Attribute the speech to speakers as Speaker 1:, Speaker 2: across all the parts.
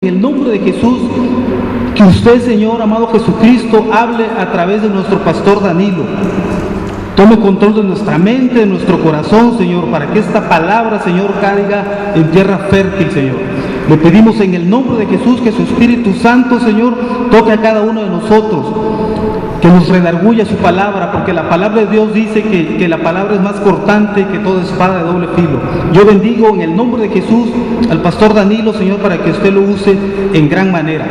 Speaker 1: En el nombre de Jesús, que usted, Señor, amado Jesucristo, hable a través de nuestro pastor Danilo. Tome control de nuestra mente, de nuestro corazón, Señor, para que esta palabra, Señor, caiga en tierra fértil, Señor. Le pedimos en el nombre de Jesús que su Espíritu Santo, Señor, toque a cada uno de nosotros, que nos redarguya su palabra, porque la palabra de Dios dice que la palabra es más cortante que toda espada de doble filo. Yo bendigo en el nombre de Jesús al pastor Danilo, Señor, para que usted lo use en gran manera.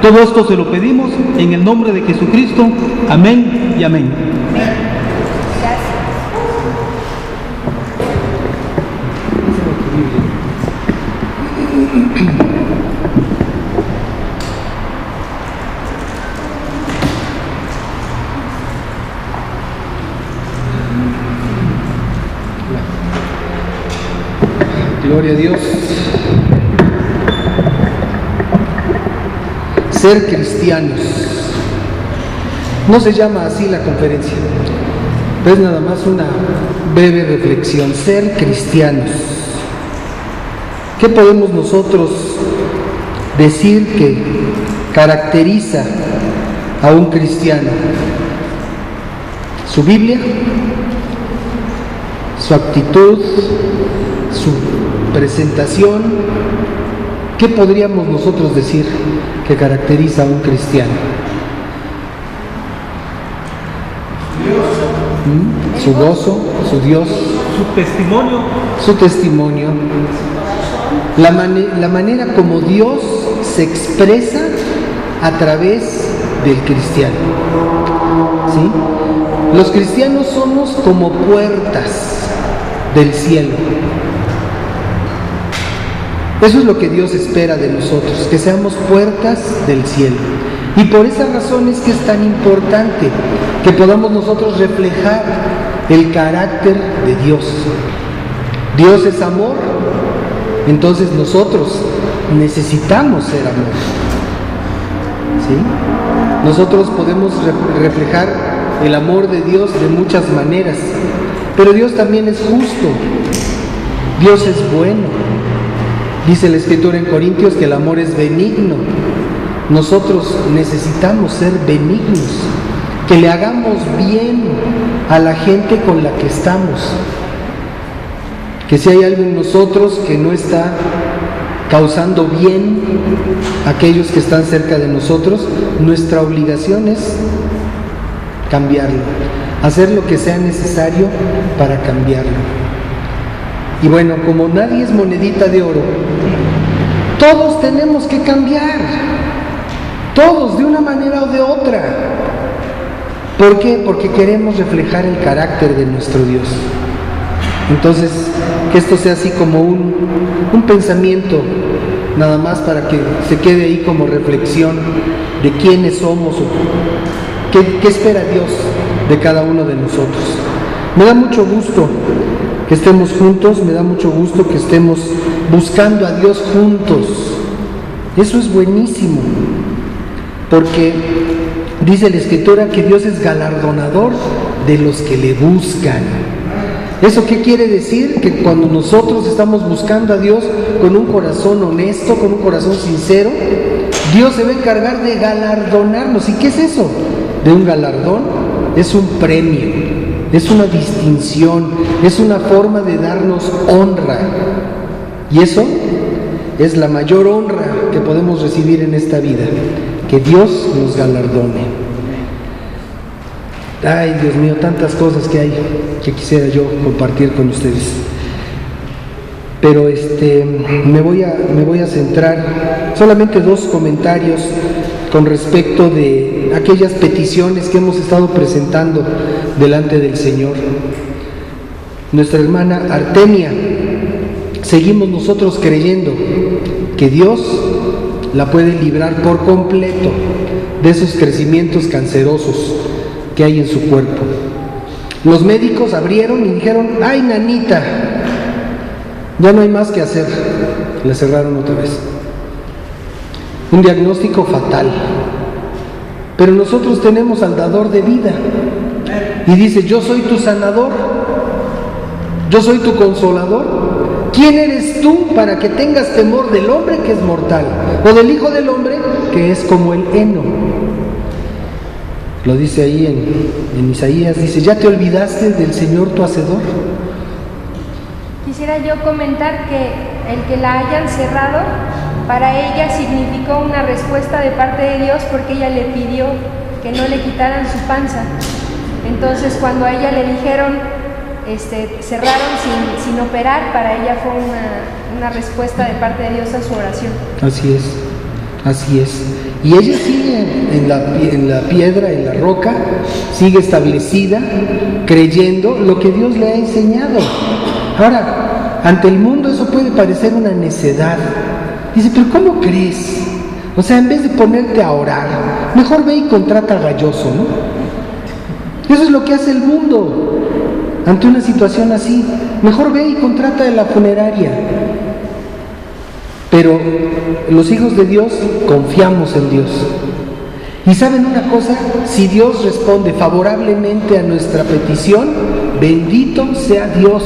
Speaker 1: Todo esto se lo pedimos en el nombre de Jesucristo. Amén y amén.
Speaker 2: Gloria a Dios. Ser cristianos. No se llama así la conferencia, es nada más una breve reflexión. Ser cristianos. ¿Qué podemos nosotros decir que caracteriza a un cristiano? Su Biblia, su actitud, su presentación. ¿Qué podríamos nosotros decir que caracteriza a un cristiano? Su gozo, su Dios, su testimonio, la manera como Dios se expresa a través del cristiano. ¿Sí? Los cristianos somos como puertas del cielo. Eso es lo que Dios espera de nosotros, que seamos puertas del cielo. Y por esa razón es que es tan importante que podamos nosotros reflejar el carácter de Dios. Dios es amor, entonces nosotros necesitamos ser amor. ¿Sí? Nosotros podemos reflejar el amor de Dios de muchas maneras, pero Dios también es justo, Dios es bueno. Dice la Escritura en Corintios que el amor es benigno. Nosotros necesitamos ser benignos, que le hagamos bien a la gente con la que estamos. Que si hay algo en nosotros que no está causando bien a aquellos que están cerca de nosotros, nuestra obligación es cambiarlo, hacer lo que sea necesario para cambiarlo. Y bueno, como nadie es monedita de oro, todos tenemos que cambiar, todos de una manera o de otra. ¿Por qué? Porque queremos reflejar el carácter de nuestro Dios. Entonces, que esto sea así como un pensamiento, nada más para que se quede ahí como reflexión de quiénes somos o qué espera Dios de cada uno de nosotros. Me da mucho gusto que estemos juntos, me da mucho gusto que estemos buscando a Dios juntos. Eso es buenísimo, porque dice la Escritura que Dios es galardonador de los que le buscan. ¿Eso qué quiere decir? Que cuando nosotros estamos buscando a Dios con un corazón honesto, con un corazón sincero, Dios se va a encargar de galardonarnos. ¿Y qué es eso de un galardón? Es un premio. Es una distinción, es una forma de darnos honra. Y eso es la mayor honra que podemos recibir en esta vida, que Dios nos galardone. Ay, Dios mío, tantas cosas que hay que quisiera yo compartir con ustedes. Pero me voy a centrar solamente dos comentarios con respecto de aquellas peticiones que hemos estado presentando delante del Señor. Nuestra hermana Artemia, seguimos nosotros creyendo que Dios la puede librar por completo de esos crecimientos cancerosos que hay en su cuerpo. Los médicos abrieron y dijeron: ¡ay, nanita! Ya no hay más que hacer. Le cerraron otra vez. Un diagnóstico fatal. Pero nosotros tenemos al dador de vida. Y dice: yo soy tu sanador, yo soy tu consolador. ¿quién eres tú para que tengas temor del hombre que es mortal? O del Hijo del Hombre que es como el heno. Lo dice ahí en Isaías, dice, ¿ya te olvidaste del Señor tu Hacedor?
Speaker 3: Quisiera yo comentar que el que la hayan cerrado, para ella significó una respuesta de parte de Dios, porque ella le pidió que no le quitaran su panza. Entonces cuando a ella le dijeron, cerraron sin operar, para ella fue una respuesta de parte de Dios a su oración.
Speaker 2: Así es, así es. Y ella sigue en la piedra, en la roca, sigue establecida, creyendo lo que Dios le ha enseñado. Ahora, ante el mundo eso puede parecer una necedad. Dice, pero ¿cómo crees? O sea, en vez de ponerte a orar, mejor ve y contrata a Galloso, ¿no? Eso es lo que hace el mundo ante una situación así. Mejor ve y contrata a la funeraria. Pero los hijos de Dios confiamos en Dios. Y ¿saben una cosa? Si Dios responde favorablemente a nuestra petición, bendito sea Dios.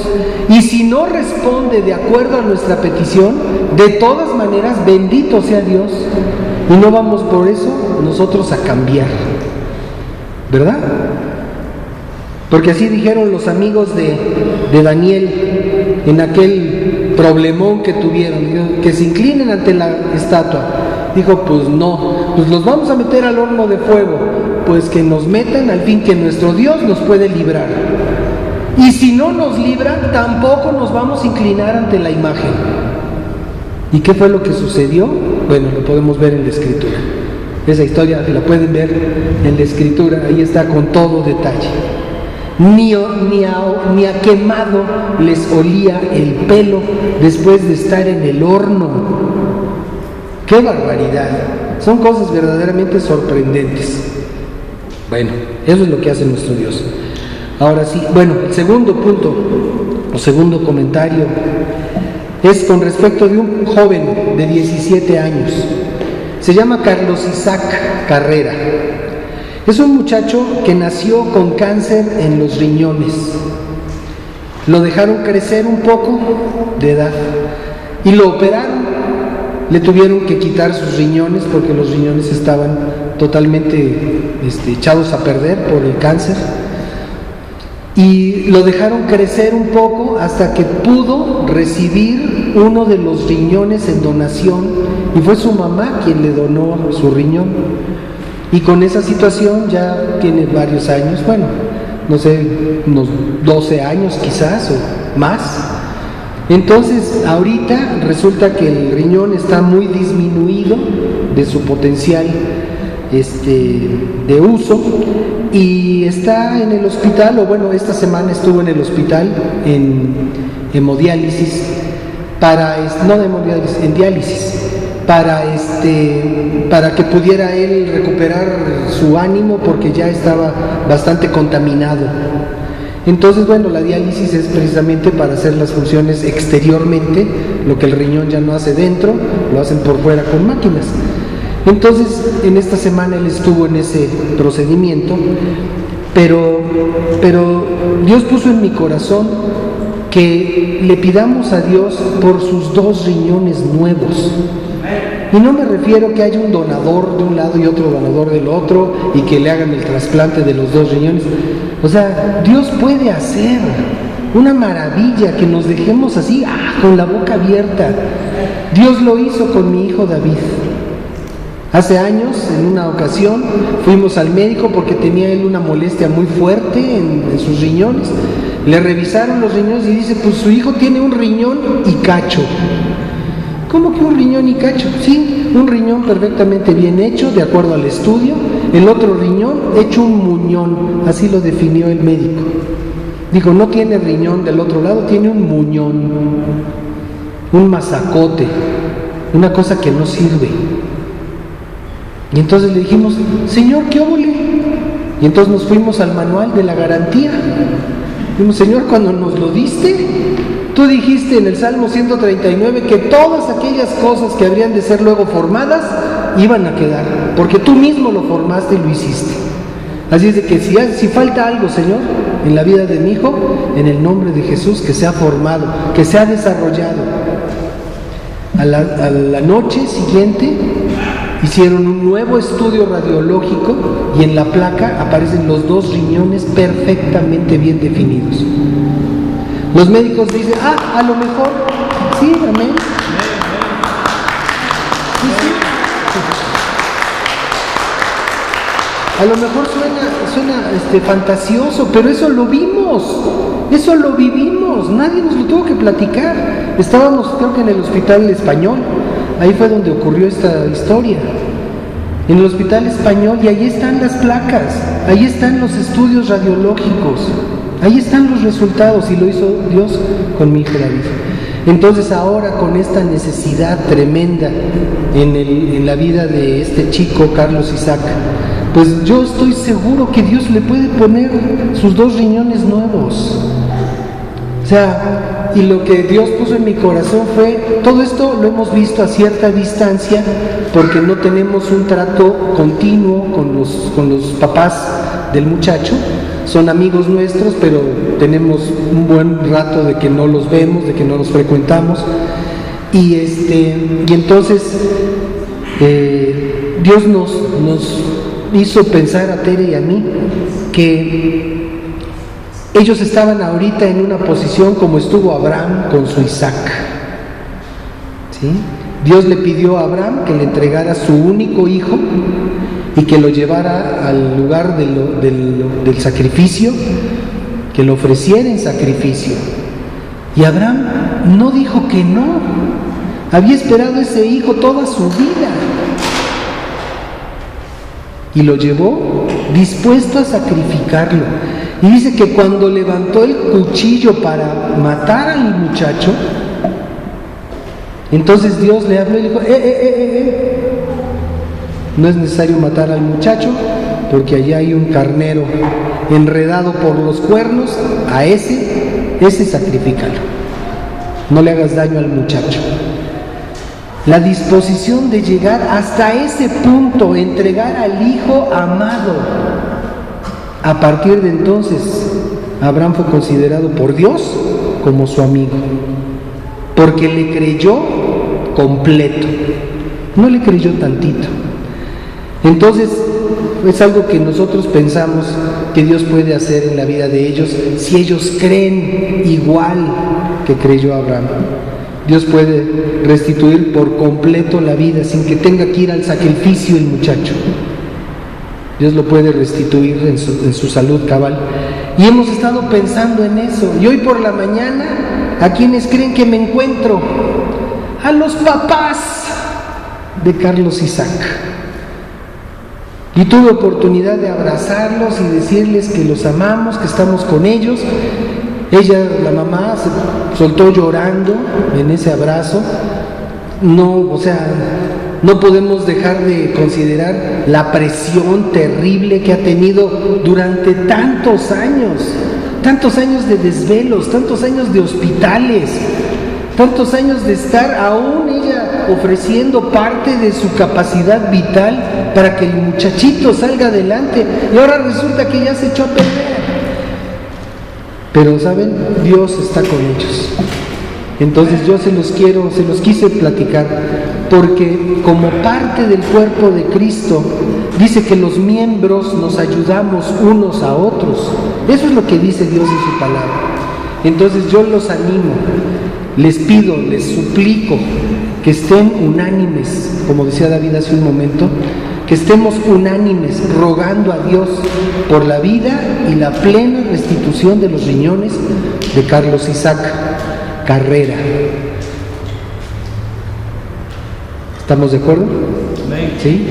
Speaker 2: Y si no responde de acuerdo a nuestra petición, de todas maneras, bendito sea Dios. Y no vamos por eso nosotros a cambiar, ¿verdad? Porque así dijeron los amigos de Daniel en aquel problemón que tuvieron, que se inclinen ante la estatua. Dijo, pues no, pues los vamos a meter al horno de fuego, pues que nos metan, al fin que nuestro Dios nos puede librar. Y si no nos libra, tampoco nos vamos a inclinar ante la imagen. ¿Y qué fue lo que sucedió? Bueno, lo podemos ver en la Escritura. Esa historia la pueden ver en la Escritura, ahí está con todo detalle. Ni a quemado les olía el pelo después de estar en el horno. ¡Qué barbaridad! Son cosas verdaderamente sorprendentes. Bueno, eso es lo que hace nuestro Dios. Ahora sí, bueno, el segundo punto, o segundo comentario, es con respecto de un joven de 17 años. Se llama Carlos Isaac Carrera. Es un muchacho que nació con cáncer en los riñones. Lo dejaron crecer un poco de edad y lo operaron. Le tuvieron que quitar sus riñones porque los riñones estaban totalmente echados a perder por el cáncer. Y lo dejaron crecer un poco hasta que pudo recibir uno de los riñones en donación, y fue su mamá quien le donó su riñón. Y con esa situación ya tiene varios años, bueno, no sé, unos 12 años quizás o más. Entonces ahorita resulta que el riñón está muy disminuido de su potencial de uso, y está en el hospital, o bueno, esta semana estuvo en el hospital en hemodiálisis, en diálisis, para que pudiera él recuperar su ánimo, porque ya estaba bastante contaminado. Entonces, bueno, la diálisis es precisamente para hacer las funciones exteriormente, lo que el riñón ya no hace dentro, lo hacen por fuera con máquinas. Entonces, en esta semana él estuvo en ese procedimiento, pero Dios puso en mi corazón que le pidamos a Dios por sus 2 riñones nuevos. Y no me refiero que haya un donador de un lado y otro donador del otro y que le hagan el trasplante de los 2 riñones. O sea, Dios puede hacer una maravilla, que nos dejemos así, con la boca abierta. Dios lo hizo con mi hijo David. Hace años, en una ocasión, fuimos al médico porque tenía él una molestia muy fuerte en sus riñones. Le revisaron los riñones y dice, pues su hijo tiene un riñón y cacho. ¿Cómo que un riñón y cacho? Sí, un riñón perfectamente bien hecho, de acuerdo al estudio. El otro riñón hecho un muñón, así lo definió el médico. Digo, no tiene riñón del otro lado, tiene un muñón, un mazacote, una cosa que no sirve. Y entonces le dijimos, Señor, ¿qué óvole? Y entonces nos fuimos al manual de la garantía. Dijimos, Señor, cuando nos lo diste, tú dijiste en el Salmo 139 que todas aquellas cosas que habrían de ser luego formadas iban a quedar, porque tú mismo lo formaste y lo hiciste. Así es de que si falta algo, Señor, en la vida de mi hijo, en el nombre de Jesús, que sea formado, que sea desarrollado. A la noche siguiente hicieron un nuevo estudio radiológico y en la placa aparecen los 2 riñones perfectamente bien definidos. Los médicos dicen, a lo mejor, sí, amén. Sí. A lo mejor suena fantasioso, pero eso lo vimos, eso lo vivimos, nadie nos lo tuvo que platicar. Estábamos, creo que en el Hospital Español, ahí fue donde ocurrió esta historia, en el Hospital Español, y ahí están las placas, ahí están los estudios radiológicos, ahí están los resultados, y lo hizo Dios con mi hijo David. Entonces ahora, con esta necesidad tremenda en la vida de este chico, Carlos Isaac, pues yo estoy seguro que Dios le puede poner sus 2 riñones nuevos. O sea, y lo que Dios puso en mi corazón fue, todo esto lo hemos visto a cierta distancia, porque no tenemos un trato continuo con los papás del muchacho. Son amigos nuestros, pero tenemos un buen rato de que no los vemos, de que no los frecuentamos. Y entonces Dios nos hizo pensar a Tere y a mí que ellos estaban ahorita en una posición como estuvo Abraham con su Isaac, ¿sí? Dios le pidió a Abraham que le entregara su único hijo y que lo llevara al lugar del sacrificio, que lo ofreciera en sacrificio. Y Abraham no dijo que no, había esperado ese hijo toda su vida. Y lo llevó dispuesto a sacrificarlo. Y dice que cuando levantó el cuchillo para matar al muchacho, entonces Dios le habló y le dijo, no es necesario matar al muchacho, porque allá hay un carnero enredado por los cuernos, a ese sacrifícalo. No le hagas daño al muchacho. La disposición de llegar hasta ese punto, entregar al hijo amado. A partir de entonces, Abraham fue considerado por Dios como su amigo, porque le creyó completo, no le creyó tantito. Entonces, es algo que nosotros pensamos que Dios puede hacer en la vida de ellos, si ellos creen igual que creyó Abraham. Dios puede restituir por completo la vida sin que tenga que ir al sacrificio el muchacho. Dios lo puede restituir en su salud cabal. Y hemos estado pensando en eso. Y hoy por la mañana, ¿a quienes creen que me encuentro? A los papás de Carlos Isaac. Y tuve oportunidad de abrazarlos y decirles que los amamos, que estamos con ellos. Ella, la mamá, se soltó llorando en ese abrazo. No podemos dejar de considerar la presión terrible que ha tenido durante tantos años de desvelos, tantos años de hospitales, tantos años de estar aún ella ofreciendo parte de su capacidad vital para que el muchachito salga adelante, y ahora resulta que ya se echó a perder. Pero ¿saben? Dios está con ellos. Entonces yo se los quise platicar, porque como parte del cuerpo de Cristo, dice que los miembros nos ayudamos unos a otros. Eso es lo que dice Dios en su palabra. Entonces yo los animo, les pido, les suplico que estén unánimes, como decía David hace un momento, que estemos unánimes rogando a Dios por la vida y la plena restitución de los riñones de Carlos Isaac Carrera. ¿Estamos de acuerdo? ¿Sí?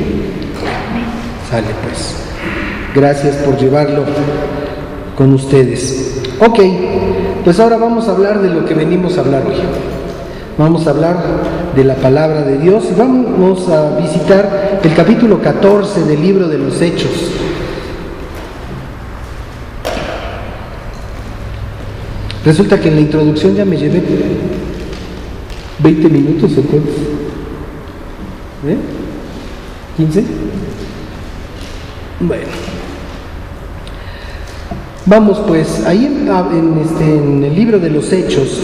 Speaker 2: Sale pues. Gracias por llevarlo con ustedes. Ok, pues ahora vamos a hablar de lo que venimos a hablar hoy. Vamos a hablar de la palabra de Dios y vamos a visitar el capítulo 14 del libro de los Hechos. Resulta que en la introducción ya me llevé 20 minutos o cuántos. ¿15? Bueno, Vamos pues, ahí en el libro de los Hechos,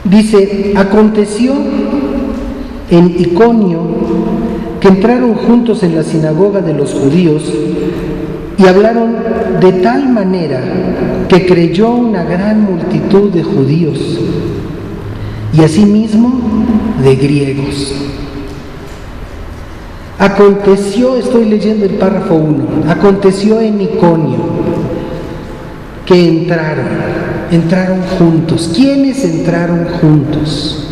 Speaker 2: dice: aconteció en Iconio que entraron juntos en la sinagoga de los judíos y hablaron de tal manera que creyó una gran multitud de judíos y asimismo de griegos. Aconteció, estoy leyendo el párrafo 1, aconteció en Iconio que entraron juntos. ¿Quiénes entraron juntos?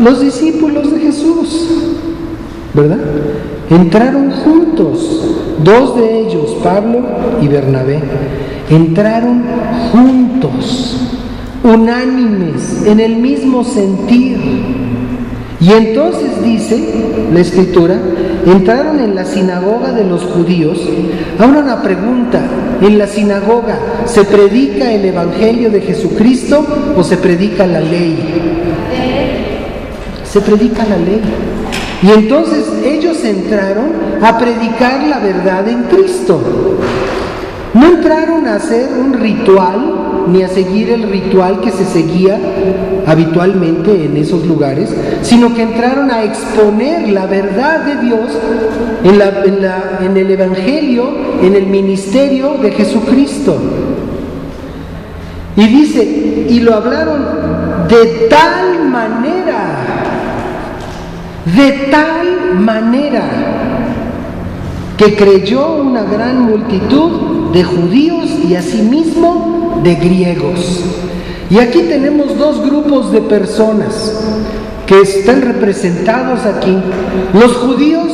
Speaker 2: Los discípulos de Jesús, ¿verdad? Entraron juntos, 2 de ellos, Pablo y Bernabé, entraron juntos, unánimes, en el mismo sentir. Y entonces dice la Escritura, entraron en la sinagoga de los judíos. Ahora una pregunta: ¿en la sinagoga se predica el Evangelio de Jesucristo o se predica la ley? Se predica la ley. Y entonces ellos entraron a predicar la verdad en Cristo. No entraron a hacer un ritual, ni a seguir el ritual que se seguía habitualmente en esos lugares, sino que entraron a exponer la verdad de Dios en el Evangelio, en el ministerio de Jesucristo. Y dice, y lo hablaron de tal manera, que creyó una gran multitud de judíos y asimismo de griegos. Y aquí tenemos 2 grupos de personas que están representados aquí. Los judíos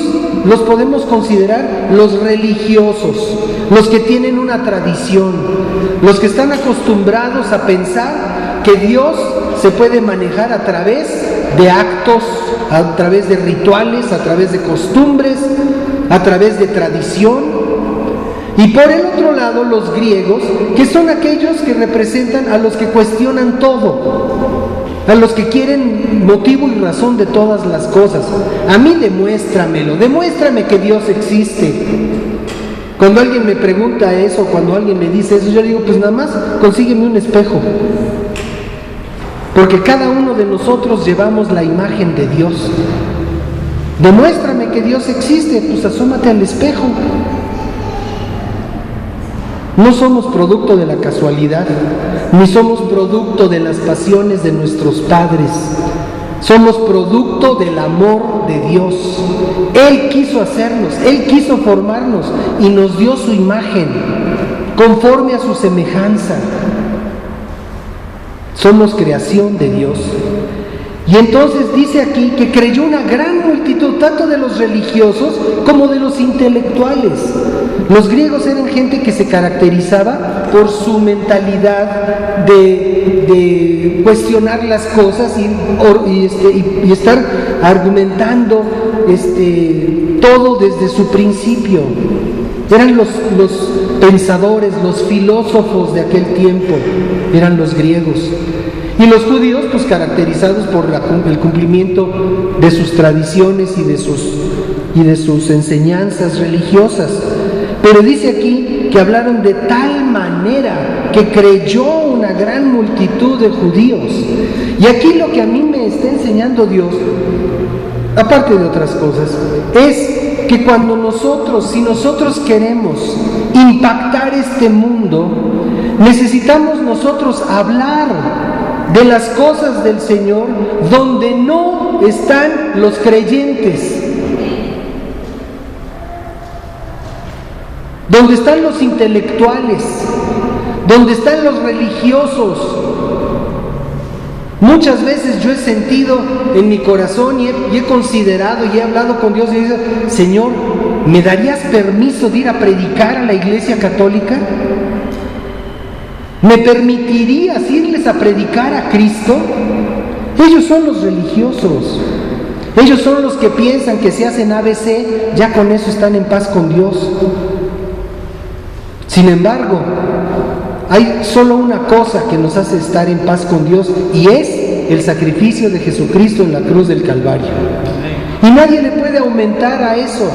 Speaker 2: los podemos considerar los religiosos, los que tienen una tradición, los que están acostumbrados a pensar que Dios se puede manejar a través de actos, a través de rituales, a través de costumbres, a través de tradición. Y por el otro lado, los griegos, que son aquellos que representan a los que cuestionan todo, a los que quieren motivo y razón de todas las cosas. A mí demuéstrame que Dios existe. Cuando alguien me pregunta eso, cuando alguien me dice eso, yo digo, pues nada más consígueme un espejo. Porque cada uno de nosotros llevamos la imagen de Dios. Demuéstrame que Dios existe, pues asómate al espejo. No somos producto de la casualidad, ni somos producto de las pasiones de nuestros padres. Somos producto del amor de Dios. Él quiso hacernos, Él quiso formarnos y nos dio su imagen, conforme a su semejanza. Somos creación de Dios. Y entonces dice aquí que creyó una gran multitud, tanto de los religiosos como de los intelectuales. Los griegos eran gente que se caracterizaba por su mentalidad de cuestionar las cosas y estar argumentando todo desde su principio. Eran los pensadores, los filósofos de aquel tiempo, eran los griegos. Y los judíos, pues caracterizados por el cumplimiento de sus tradiciones y de sus enseñanzas religiosas. Pero dice aquí que hablaron de tal manera que creyó una gran multitud de judíos. Y aquí lo que a mí me está enseñando Dios, aparte de otras cosas, es que si nosotros queremos impactar este mundo, necesitamos nosotros hablar de las cosas del Señor donde no están los creyentes, donde están los intelectuales, donde están los religiosos. Muchas veces yo he sentido en mi corazón y he considerado y he hablado con Dios y he dicho, Señor, ¿me darías permiso de ir a predicar a la Iglesia Católica? ¿Me permitirías irles a predicar a Cristo? Ellos son los religiosos. Ellos son los que piensan que si hacen ABC, ya con eso están en paz con Dios. Sin embargo, hay solo una cosa que nos hace estar en paz con Dios, y es el sacrificio de Jesucristo en la cruz del Calvario. Y nadie le puede aumentar a eso.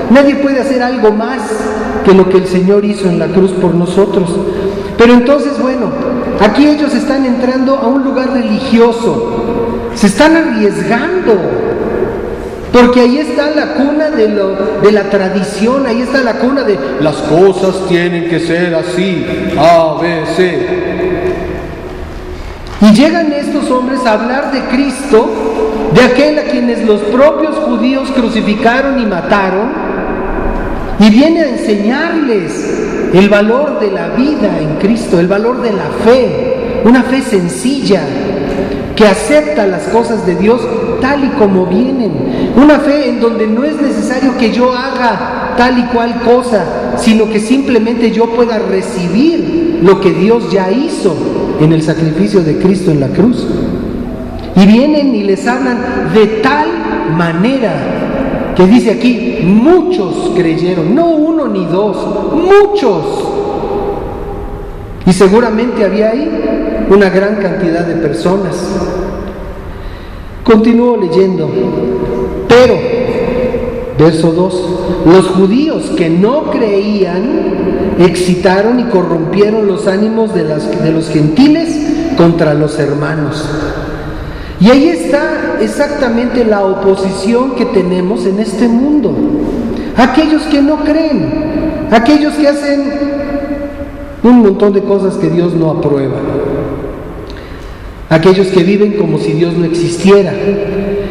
Speaker 2: Nadie puede hacer algo más que lo que el Señor hizo en la cruz por nosotros. Pero entonces, bueno, aquí ellos están entrando a un lugar religioso. Se están arriesgando. Porque ahí está la cuna de la tradición, ahí está la cuna de las cosas tienen que ser así, A, B, C. Y llegan estos hombres a hablar de Cristo, de aquel a quienes los propios judíos crucificaron y mataron, y viene a enseñarles el valor de la vida en Cristo, el valor de la fe, una fe sencilla, que acepta las cosas de Dios tal y como vienen. Una fe en donde no es necesario que yo haga tal y cual cosa, sino que simplemente yo pueda recibir lo que Dios ya hizo en el sacrificio de Cristo en la cruz. Y vienen y les hablan de tal manera que dice aquí, muchos creyeron, no uno ni dos, muchos. Y seguramente había ahí una gran cantidad de personas. Continúo leyendo. Pero, verso 2, los judíos que no creían excitaron y corrompieron los ánimos de los gentiles contra los hermanos. Y ahí está exactamente la oposición que tenemos en este mundo. Aquellos que no creen, aquellos que hacen un montón de cosas que Dios no aprueba, aquellos que viven como si Dios no existiera.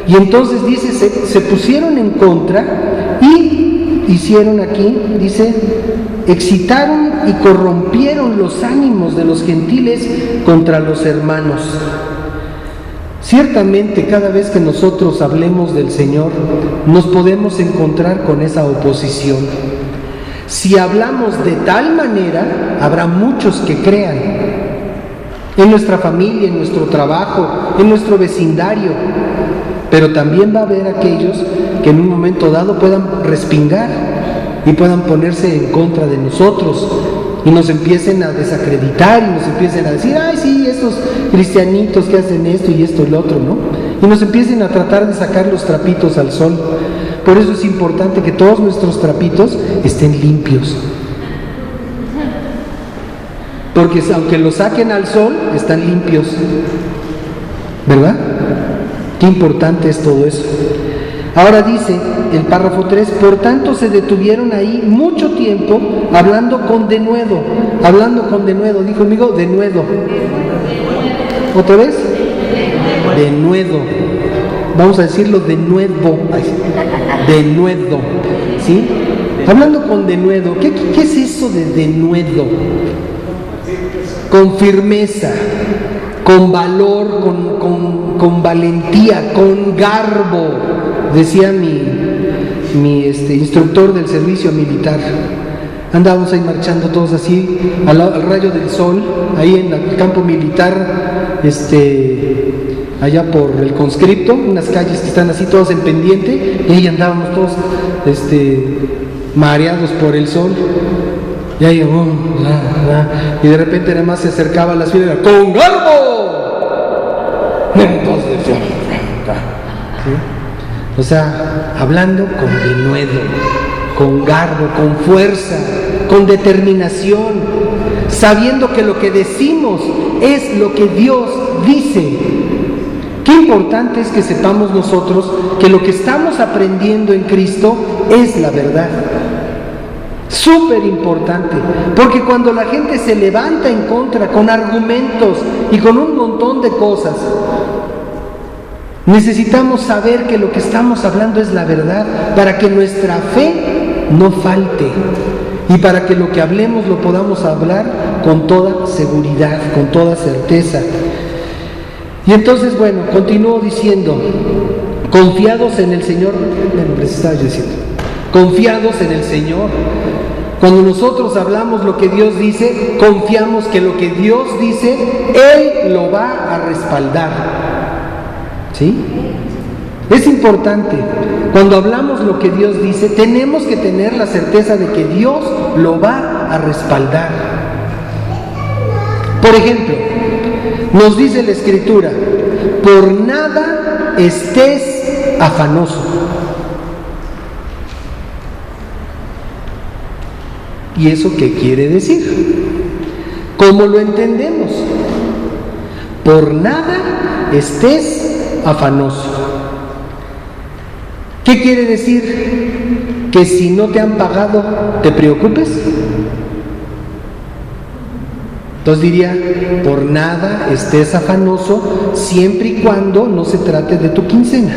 Speaker 2: Y entonces dice, se pusieron en contra y hicieron aquí, dice, excitaron y corrompieron los ánimos de los gentiles contra los hermanos. Ciertamente cada vez que nosotros hablemos del Señor, nos podemos encontrar con esa oposición. Si hablamos de tal manera, habrá muchos que crean. En nuestra familia, en nuestro trabajo, en nuestro vecindario. Pero también va a haber aquellos que en un momento dado puedan respingar y puedan ponerse en contra de nosotros y nos empiecen a desacreditar y nos empiecen a decir, ay sí, estos cristianitos que hacen esto y esto y lo otro, ¿no? Y nos empiecen a tratar de sacar los trapitos al sol. Por eso es importante que todos nuestros trapitos estén limpios. Porque aunque los saquen al sol, están limpios. ¿Verdad? Qué importante es todo eso. Ahora dice el párrafo 3, por tanto se detuvieron ahí mucho tiempo hablando con denuedo. Dijo conmigo, denuedo. ¿Otra vez? Denuedo. Vamos a decirlo de nuevo. Denuedo. ¿Sí? Hablando con denuedo. ¿Qué es eso de denuedo? Con firmeza, con valor, con valentía, con garbo, decía mi instructor del servicio militar. Andábamos ahí marchando todos así, al rayo del sol, ahí en el campo militar, allá por el conscripto, unas calles que están así todas en pendiente, y ahí andábamos todos mareados por el sol. Y ahí, y de repente nada más se acercaba a las filas, ¡con garbo! Entonces, ¿sí? O sea, hablando con denuedo, con garbo, con fuerza, con determinación, sabiendo que lo que decimos es lo que Dios dice. Qué importante es que sepamos nosotros que lo que estamos aprendiendo en Cristo es la verdad. Súper importante, porque cuando la gente se levanta en contra con argumentos y con un montón de cosas, necesitamos saber que lo que estamos hablando es la verdad, para que nuestra fe no falte y para que lo que hablemos lo podamos hablar con toda seguridad, con toda certeza. Y entonces, bueno, continúo diciendo, confiados en el Señor, les estaba yo diciendo, confiados en el Señor. Cuando nosotros hablamos lo que Dios dice, confiamos que lo que Dios dice, Él lo va a respaldar. ¿Sí? Es importante. Cuando hablamos lo que Dios dice, tenemos que tener la certeza de que Dios lo va a respaldar. Por ejemplo, nos dice la Escritura, por nada estés afanoso. ¿Y eso qué quiere decir? ¿Cómo lo entendemos? Por nada estés afanoso. ¿Qué quiere decir? ¿Que si no te han pagado te preocupes? Entonces diría, por nada estés afanoso siempre y cuando no se trate de tu quincena.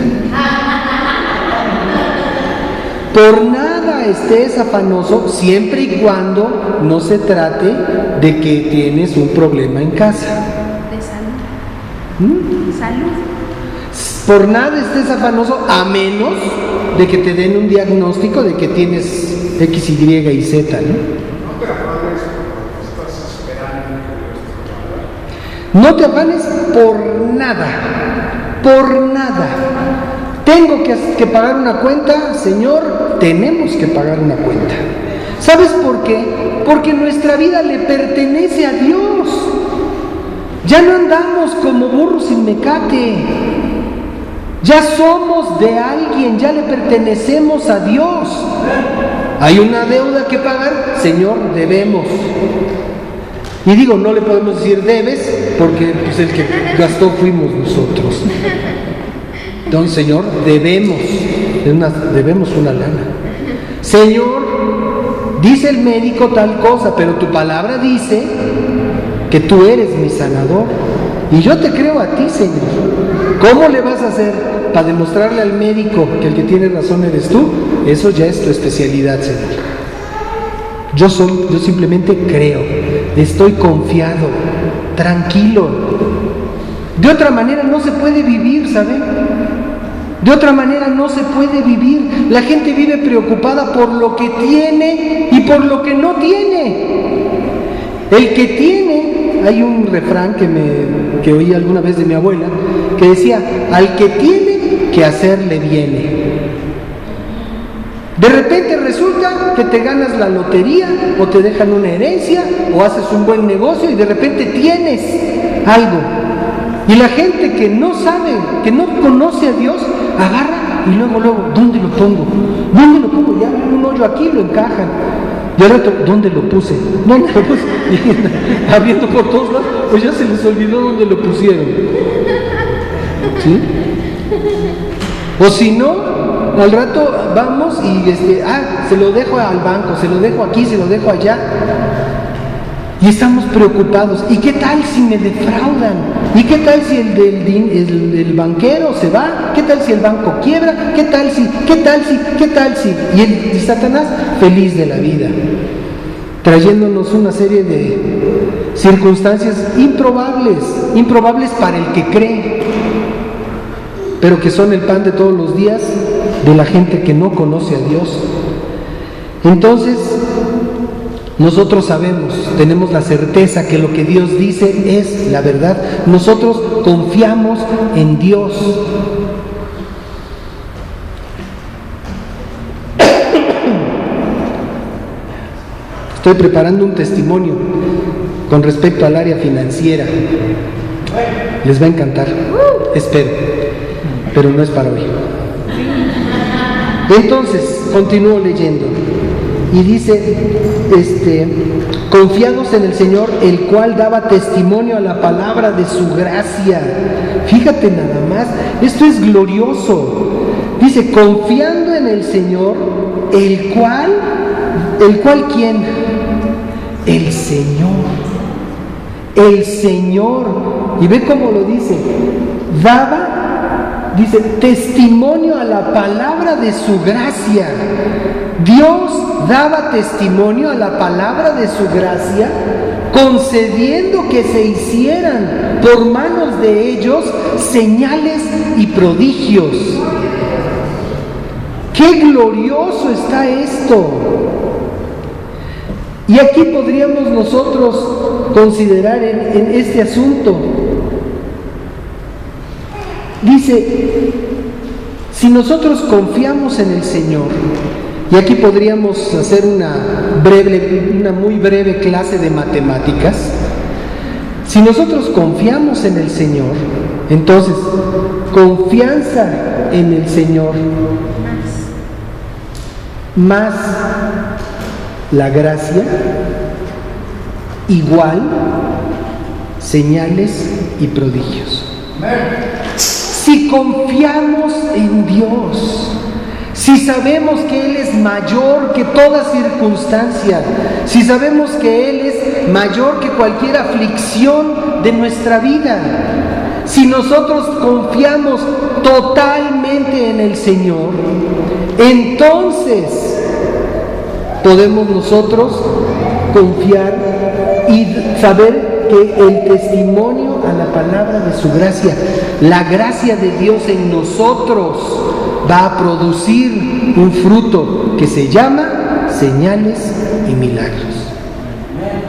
Speaker 2: Por nada estés afanoso siempre y cuando no se trate de que tienes un problema en casa.
Speaker 3: De salud. Salud.
Speaker 2: Por nada estés afanoso a menos de que te den un diagnóstico de que tienes X, Y y Z, ¿no? No te afanes por nada, por nada. Tengo que pagar una cuenta, Señor, tenemos que pagar una cuenta. ¿Sabes por qué? Porque nuestra vida le pertenece a Dios. Ya no andamos como burros sin mecate. Ya somos de alguien, ya le pertenecemos a Dios. Hay una deuda que pagar, Señor, debemos. Y digo, no le podemos decir debes, porque pues el que gastó fuimos nosotros. Entonces, Señor, debemos una lana. Señor, dice el médico tal cosa, pero tu palabra dice que tú eres mi sanador. Y yo te creo a ti, Señor. ¿Cómo le vas a hacer para demostrarle al médico que el que tiene razón eres tú? Eso ya es tu especialidad, Señor. Yo simplemente creo, estoy confiado, tranquilo. De otra manera no se puede vivir, ¿saben? De otra manera no se puede vivir. La gente vive preocupada por lo que tiene y por lo que no tiene. El que tiene, hay un refrán que oí alguna vez de mi abuela, que decía, al que tiene, que hacer le viene. De repente resulta que te ganas la lotería o te dejan una herencia o haces un buen negocio y de repente tienes algo. Y la gente que no sabe, que no conoce a Dios, agarra y luego, ¿dónde lo pongo? ¿Dónde lo pongo? Ya un hoyo aquí lo encajan. Y al rato, ¿dónde lo puse? ¿Dónde lo puse? Y abriendo por todos lados, pues ya se les olvidó dónde lo pusieron. ¿Sí? O si no, al rato vamos y se lo dejo al banco, se lo dejo aquí, se lo dejo allá. Y estamos preocupados. ¿Y qué tal si me defraudan? ¿Y qué tal si el banquero se va? ¿Qué tal si el banco quiebra? ¿Qué tal si? Y Satanás feliz de la vida, trayéndonos una serie de circunstancias improbables para el que cree, pero que son el pan de todos los días de la gente que no conoce a Dios. Entonces, nosotros sabemos, tenemos la certeza que lo que Dios dice es la verdad. Nosotros confiamos en Dios. Estoy preparando un testimonio con respecto al área financiera. Les va a encantar, espero, pero no es para hoy. Entonces, continúo leyendo. Y dice, confiados en el Señor, el cual daba testimonio a la palabra de su gracia. Fíjate nada más, esto es glorioso. Dice, confiando en el Señor, el cual ¿quién? El Señor. Y ve cómo lo dice, dice, testimonio a la palabra de su gracia. Dios daba testimonio a la palabra de su gracia, concediendo que se hicieran por manos de ellos señales y prodigios. ¡Qué glorioso está esto! Y aquí podríamos nosotros considerar en este asunto. Dice, si nosotros confiamos en el Señor, y aquí podríamos hacer una muy breve clase de matemáticas. Si nosotros confiamos en el Señor, entonces, confianza en el Señor más la gracia, igual señales y prodigios. Si confiamos en Dios, si sabemos que Él es mayor que toda circunstancia, si sabemos que Él es mayor que cualquier aflicción de nuestra vida, si nosotros confiamos totalmente en el Señor, entonces podemos nosotros confiar y saber que el testimonio a la palabra de su gracia, la gracia de Dios en nosotros, va a producir un fruto que se llama señales y milagros.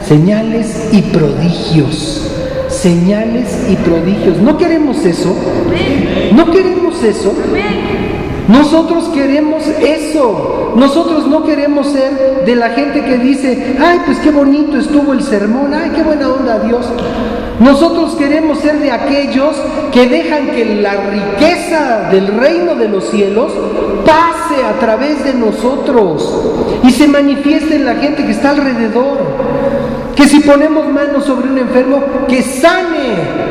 Speaker 2: Señales y prodigios. Señales y prodigios. ¿No queremos eso? ¿No queremos eso? Nosotros queremos eso. Nosotros no queremos ser de la gente que dice, ay, pues qué bonito estuvo el sermón, ay, qué buena onda Dios. Nosotros queremos ser de aquellos que dejan que la riqueza del reino de los cielos pase a través de nosotros y se manifieste en la gente que está alrededor. Que si ponemos manos sobre un enfermo, que sane.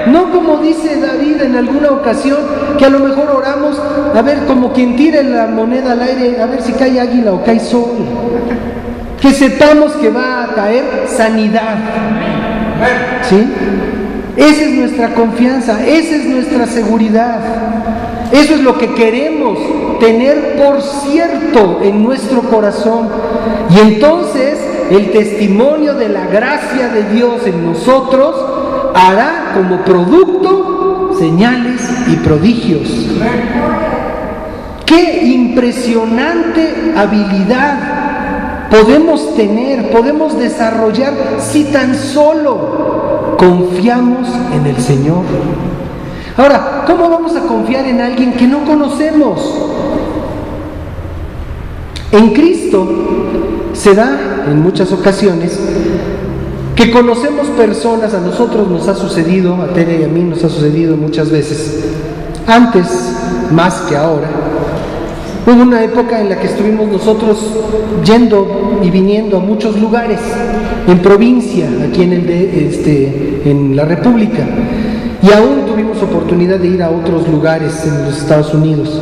Speaker 2: No como dice David en alguna ocasión, que a lo mejor oramos, a ver, como quien tire la moneda al aire, a ver si cae águila o cae sol. Que sepamos que va a caer sanidad. ¿Sí? Esa es nuestra confianza, esa es nuestra seguridad. Eso es lo que queremos tener por cierto en nuestro corazón. Y entonces el testimonio de la gracia de Dios en nosotros hará como producto señales y prodigios. ¡Qué impresionante habilidad podemos tener, podemos desarrollar si tan solo confiamos en el Señor! Ahora, ¿cómo vamos a confiar en alguien que no conocemos? En Cristo se da en muchas ocasiones que conocemos personas, a nosotros nos ha sucedido, a Tere y a mí nos ha sucedido muchas veces, antes más que ahora. Hubo una época en la que estuvimos nosotros yendo y viniendo a muchos lugares, en provincia, aquí en la República, y aún tuvimos oportunidad de ir a otros lugares en los Estados Unidos,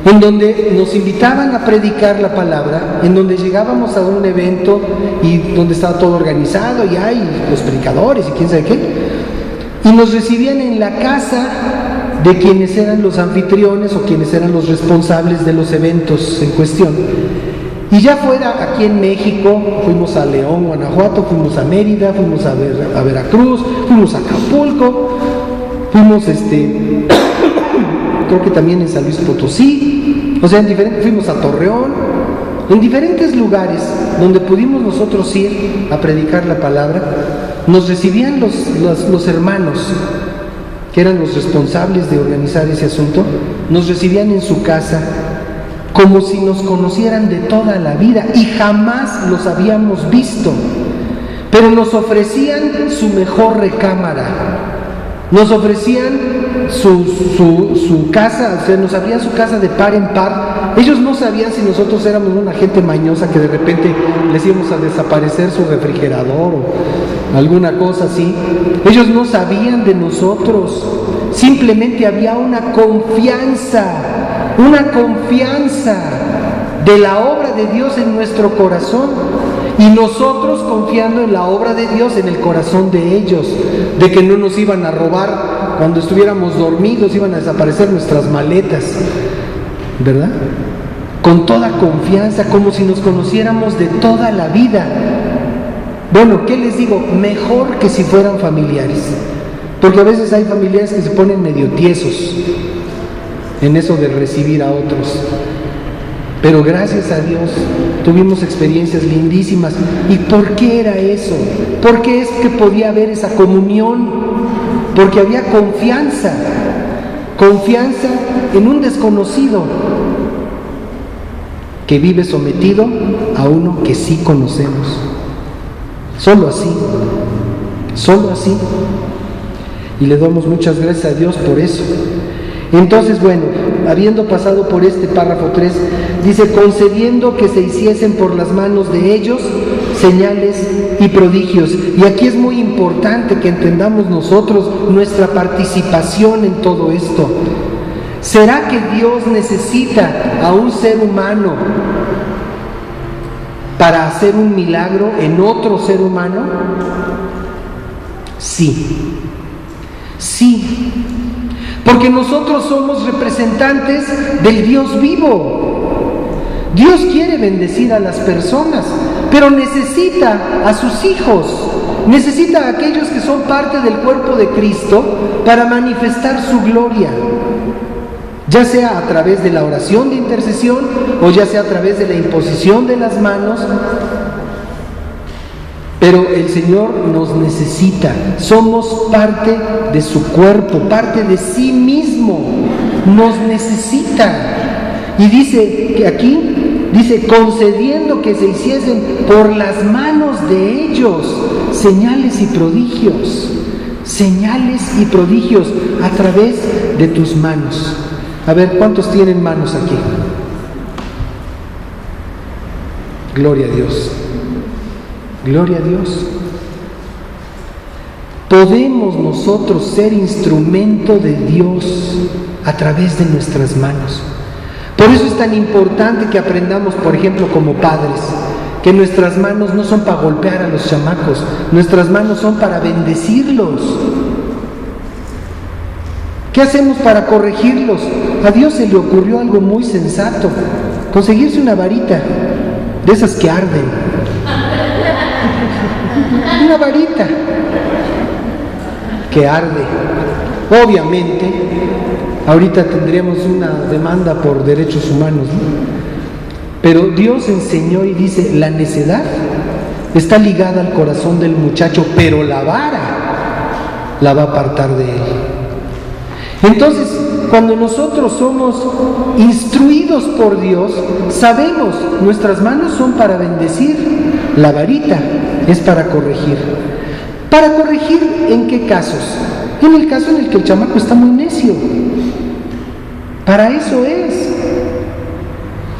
Speaker 2: en donde nos invitaban a predicar la palabra, en donde llegábamos a un evento y donde estaba todo organizado y hay los predicadores y quién sabe qué, y nos recibían en la casa de quienes eran los anfitriones o quienes eran los responsables de los eventos en cuestión. Y ya fuera aquí en México, fuimos a León, Guanajuato, fuimos a Mérida, fuimos a Veracruz, fuimos a Acapulco, fuimos creo que también en San Luis Potosí, o sea, fuimos a Torreón, en diferentes lugares donde pudimos nosotros ir a predicar la palabra. Nos recibían los hermanos que eran los responsables de organizar ese asunto, nos recibían en su casa como si nos conocieran de toda la vida y jamás los habíamos visto, pero nos ofrecían su mejor recámara, nos ofrecían su casa, o sea, nos abrían su casa de par en par. Ellos no sabían si nosotros éramos una gente mañosa que de repente les íbamos a desaparecer su refrigerador o alguna cosa así. Ellos no sabían de nosotros, simplemente había una confianza de la obra de Dios en nuestro corazón y nosotros confiando en la obra de Dios en el corazón de ellos, de que no nos iban a robar cuando estuviéramos dormidos, iban a desaparecer nuestras maletas, ¿verdad? Con toda confianza, como si nos conociéramos de toda la vida. Bueno, ¿qué les digo? Mejor que si fueran familiares, porque a veces hay familiares que se ponen medio tiesos en eso de recibir a otros. Pero gracias a Dios tuvimos experiencias lindísimas. ¿Y por qué era eso? ¿Por qué es que podía haber esa comunión? Porque había confianza en un desconocido que vive sometido a uno que sí conocemos. Solo así. Y le damos muchas gracias a Dios por eso. Entonces, bueno, habiendo pasado por este párrafo 3, dice, concediendo que se hiciesen por las manos de ellos señales y prodigios. Y aquí es muy importante que entendamos nosotros nuestra participación en todo esto. ¿Será que Dios necesita a un ser humano para hacer un milagro en otro ser humano? Sí, sí, porque nosotros somos representantes del Dios vivo. Dios quiere bendecir a las personas, pero necesita a sus hijos, necesita a aquellos que son parte del cuerpo de Cristo para manifestar su gloria, ya sea a través de la oración de intercesión o ya sea a través de la imposición de las manos. Pero el Señor nos necesita, somos parte de su cuerpo, parte de sí mismo, nos necesita. Y dice que aquí, dice, concediendo que se hiciesen por las manos de ellos señales y prodigios a través de tus manos. A ver, ¿cuántos tienen manos aquí? Gloria a Dios. Gloria a Dios. Podemos nosotros ser instrumento de Dios a través de nuestras manos. Por eso es tan importante que aprendamos, por ejemplo, como padres, que nuestras manos no son para golpear a los chamacos, nuestras manos son para bendecirlos. ¿Qué hacemos para corregirlos? A Dios se le ocurrió algo muy sensato: conseguirse una varita de esas que arden. Una varita que arde. Obviamente, ahorita tendríamos una demanda por derechos humanos, ¿no? Pero Dios enseñó y dice, la necedad está ligada al corazón del muchacho, pero la vara la va a apartar de él. Entonces, cuando nosotros somos instruidos por Dios, sabemos, nuestras manos son para bendecir, la varita es para corregir. ¿Para corregir en qué casos? En el caso en el que el chamaco está muy necio. Para eso es.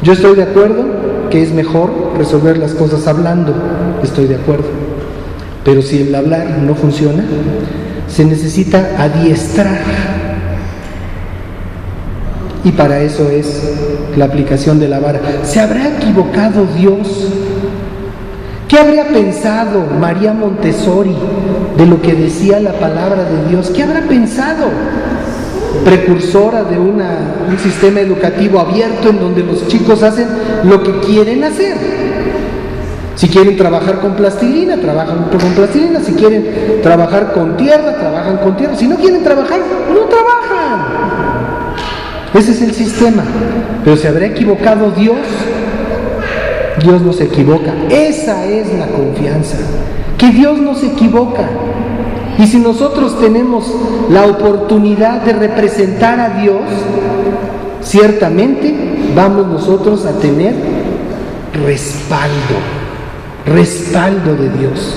Speaker 2: Yo estoy de acuerdo que es mejor resolver las cosas hablando, estoy de acuerdo. Pero si el hablar no funciona, se necesita adiestrar. Y para eso es la aplicación de la vara. ¿Se habrá equivocado Dios? ¿Qué habría pensado María Montessori de lo que decía la palabra de Dios? ¿Qué habrá pensado? Precursora de un sistema educativo abierto en donde los chicos hacen lo que quieren hacer. Si quieren trabajar con plastilina, trabajan con plastilina. Si quieren trabajar con tierra, trabajan con tierra. Si no quieren trabajar, no trabajan. Ese es el sistema. Pero ¿se habrá equivocado Dios? Dios no se equivoca. Esa es la confianza, que Dios no se equivoca. Y si nosotros tenemos la oportunidad de representar a Dios, ciertamente vamos nosotros a tener respaldo de Dios.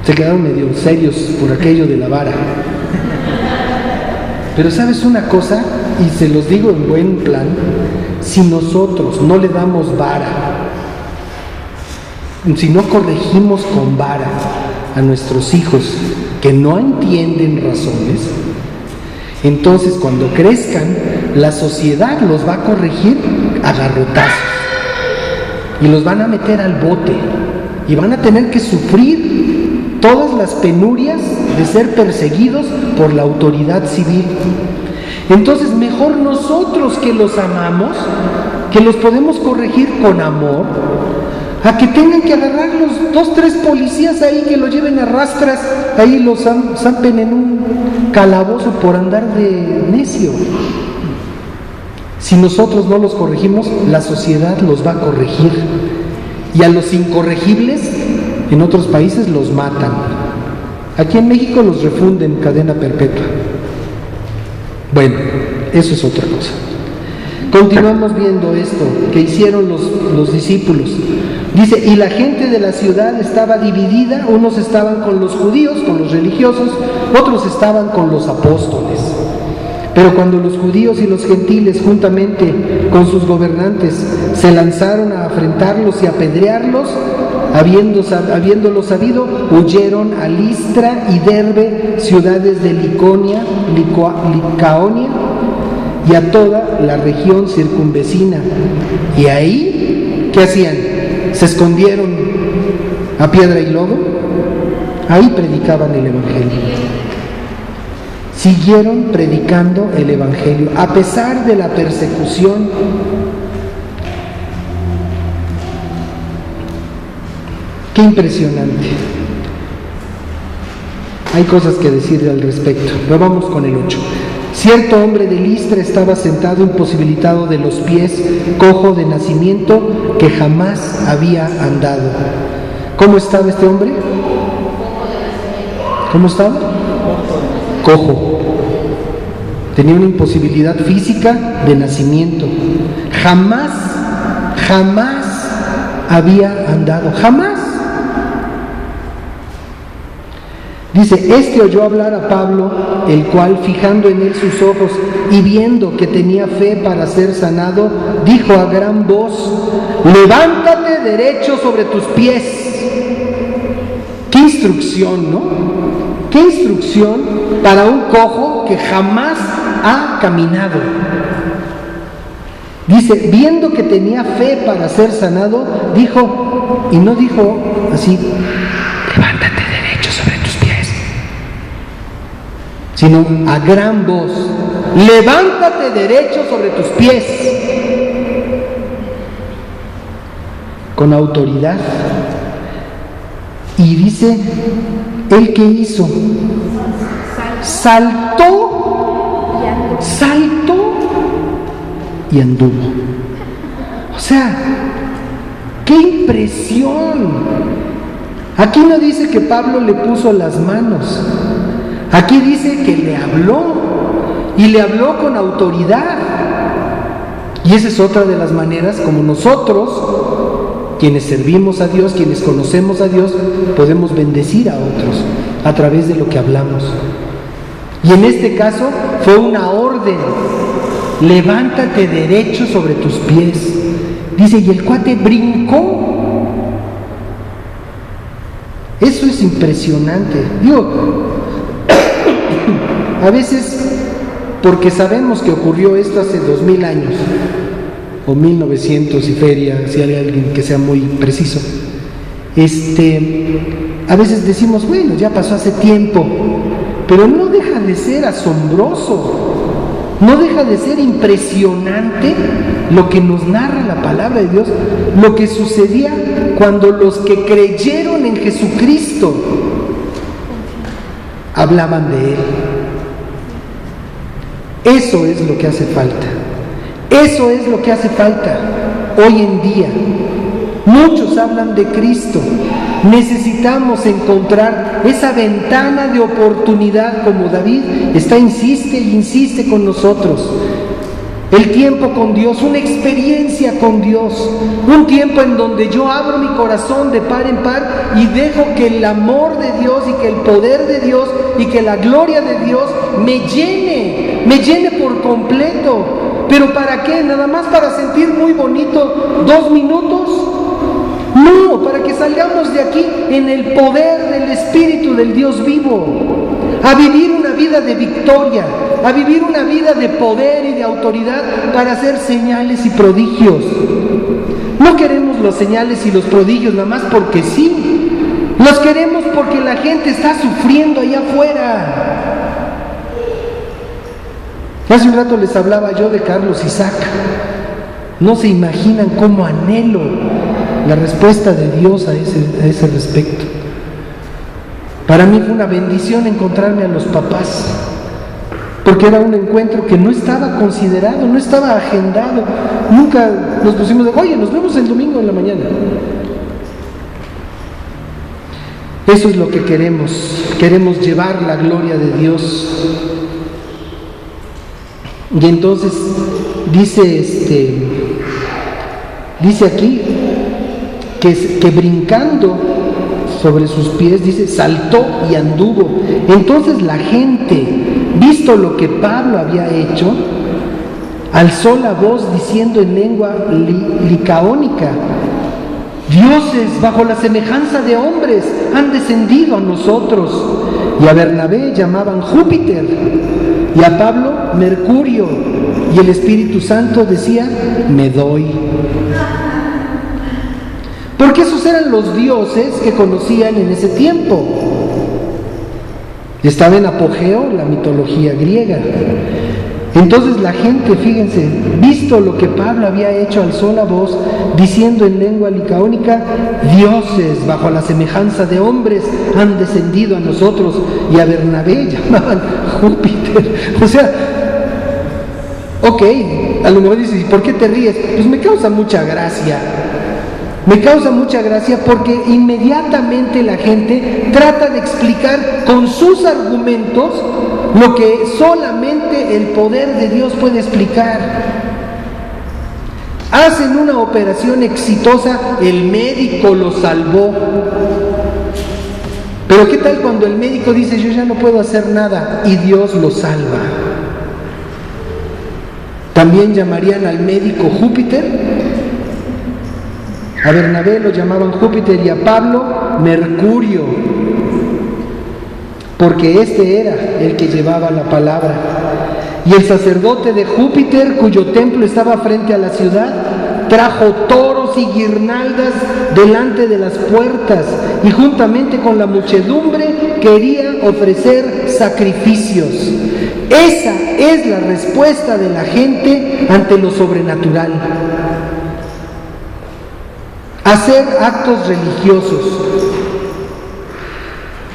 Speaker 2: Se quedaron medio serios por aquello de la vara. Pero ¿sabes una cosa? Y se los digo en buen plan, si nosotros no le damos vara, si no corregimos con vara a nuestros hijos que no entienden razones, entonces cuando crezcan, la sociedad los va a corregir a garrotazos y los van a meter al bote y van a tener que sufrir todas las penurias de ser perseguidos por la autoridad civil. Entonces, mejor nosotros que los amamos, que los podemos corregir con amor, a que tengan que agarrar los 2, 3 policías ahí, que lo lleven a rastras, ahí los zampen en un calabozo por andar de necio. Si nosotros no los corregimos, la sociedad los va a corregir. Y a los incorregibles, en otros países los matan. Aquí en México los refunden cadena perpetua. Bueno, eso es otra cosa. Continuamos viendo esto que hicieron los discípulos. Dice, y la gente de la ciudad estaba dividida, unos estaban con los judíos, con los religiosos, otros estaban con los apóstoles. Pero cuando los judíos y los gentiles, juntamente con sus gobernantes, se lanzaron a afrentarlos y apedrearlos, habiéndolo sabido, huyeron a Listra y Derbe, ciudades de Licaonia, y a toda la región circunvecina. Y ahí, ¿qué hacían? ¿Se escondieron a piedra y lodo? Ahí predicaban el Evangelio. Siguieron predicando el Evangelio, a pesar de la persecución. Qué impresionante. Hay cosas que decir al respecto, pero vamos con el 8. Cierto hombre de Listra estaba sentado imposibilitado de los pies, cojo de nacimiento, que jamás había andado. ¿Cómo estaba este hombre? ¿Cómo estaba? Cojo. Tenía una imposibilidad física de nacimiento. Jamás había andado. Jamás. Dice, este oyó hablar a Pablo, el cual, fijando en él sus ojos y viendo que tenía fe para ser sanado, dijo a gran voz, levántate derecho sobre tus pies. Qué instrucción, ¿no? Qué instrucción para un cojo que jamás ha caminado. Dice, viendo que tenía fe para ser sanado, dijo, y no dijo así, levántate derecho sobre tus pies, sino a gran voz, levántate derecho sobre tus pies, con autoridad. Y dice, ¿él qué hizo? Saltó y anduvo. O sea, ¡qué impresión! Aquí no dice que Pablo le puso las manos. Aquí dice que le habló, y le habló con autoridad. Y esa es otra de las maneras como nosotros, quienes servimos a Dios, quienes conocemos a Dios, podemos bendecir a otros a través de lo que hablamos. Y en este caso fue una orden, levántate derecho sobre tus pies. Dice, y el cuate brincó. Eso es impresionante. Digo, a veces, porque sabemos que ocurrió esto hace 2000 años, o 1900 y feria, si hay alguien que sea muy preciso, a veces decimos, bueno, ya pasó hace tiempo, pero no deja de ser asombroso, no deja de ser impresionante lo que nos narra la palabra de Dios, lo que sucedía cuando los que creyeron en Jesucristo hablaban de Él. Eso es lo que hace falta. Eso es lo que hace falta hoy en día. Muchos hablan de Cristo. Necesitamos encontrar esa ventana de oportunidad, como David insiste y insiste con nosotros. El tiempo con Dios, una experiencia con Dios, un tiempo en donde yo abro mi corazón de par en par y dejo que el amor de Dios y que el poder de Dios y que la gloria de Dios me llene por completo. ¿Pero para qué? ¿Nada más para sentir muy bonito 2 minutos? No, para que salgamos de aquí en el poder del Espíritu del Dios vivo, a vivir una vida de victoria, a vivir una vida de poder y de autoridad para hacer señales y prodigios. No queremos los señales y los prodigios nada más porque sí, los queremos porque la gente está sufriendo allá afuera. Hace un rato les hablaba yo de Carlos Isaac. No se imaginan cómo anhelo la respuesta de Dios a ese respecto. Para mí fue una bendición encontrarme a los papás, porque era un encuentro que no estaba considerado, no estaba agendado. Nunca nos pusimos de, oye, nos vemos el domingo en la mañana. Eso es lo que queremos llevar la gloria de Dios. Y entonces dice aquí, que brincando sobre sus pies, dice, saltó y anduvo. Entonces la gente, visto lo que Pablo había hecho, alzó la voz diciendo en lengua licaónica: dioses bajo la semejanza de hombres han descendido a nosotros. Y a Bernabé llamaban Júpiter, y a Pablo Mercurio, y el Espíritu Santo decía: me doy. Porque esos eran los dioses que conocían en ese tiempo. Estaba en apogeo la mitología griega. Entonces la gente, fíjense, visto lo que Pablo había hecho, alzó la voz diciendo en lengua licaónica: dioses bajo la semejanza de hombres han descendido a nosotros. Y a Bernabé llamaban Júpiter. O sea, ok, a lo mejor dices, ¿por qué te ríes? Pues me causa mucha gracia. Me causa mucha gracia porque inmediatamente la gente trata de explicar con sus argumentos lo que solamente el poder de Dios puede explicar. Hacen una operación exitosa, el médico lo salvó. Pero ¿qué tal cuando el médico dice: yo ya no puedo hacer nada, y Dios lo salva? ¿También llamarían al médico Júpiter? A Bernabé lo llamaban Júpiter y a Pablo Mercurio, porque este era el que llevaba la palabra. Y el sacerdote de Júpiter, cuyo templo estaba frente a la ciudad, trajo toros y guirnaldas delante de las puertas, y juntamente con la muchedumbre quería ofrecer sacrificios. Esa es la respuesta de la gente ante lo sobrenatural. Hacer actos religiosos.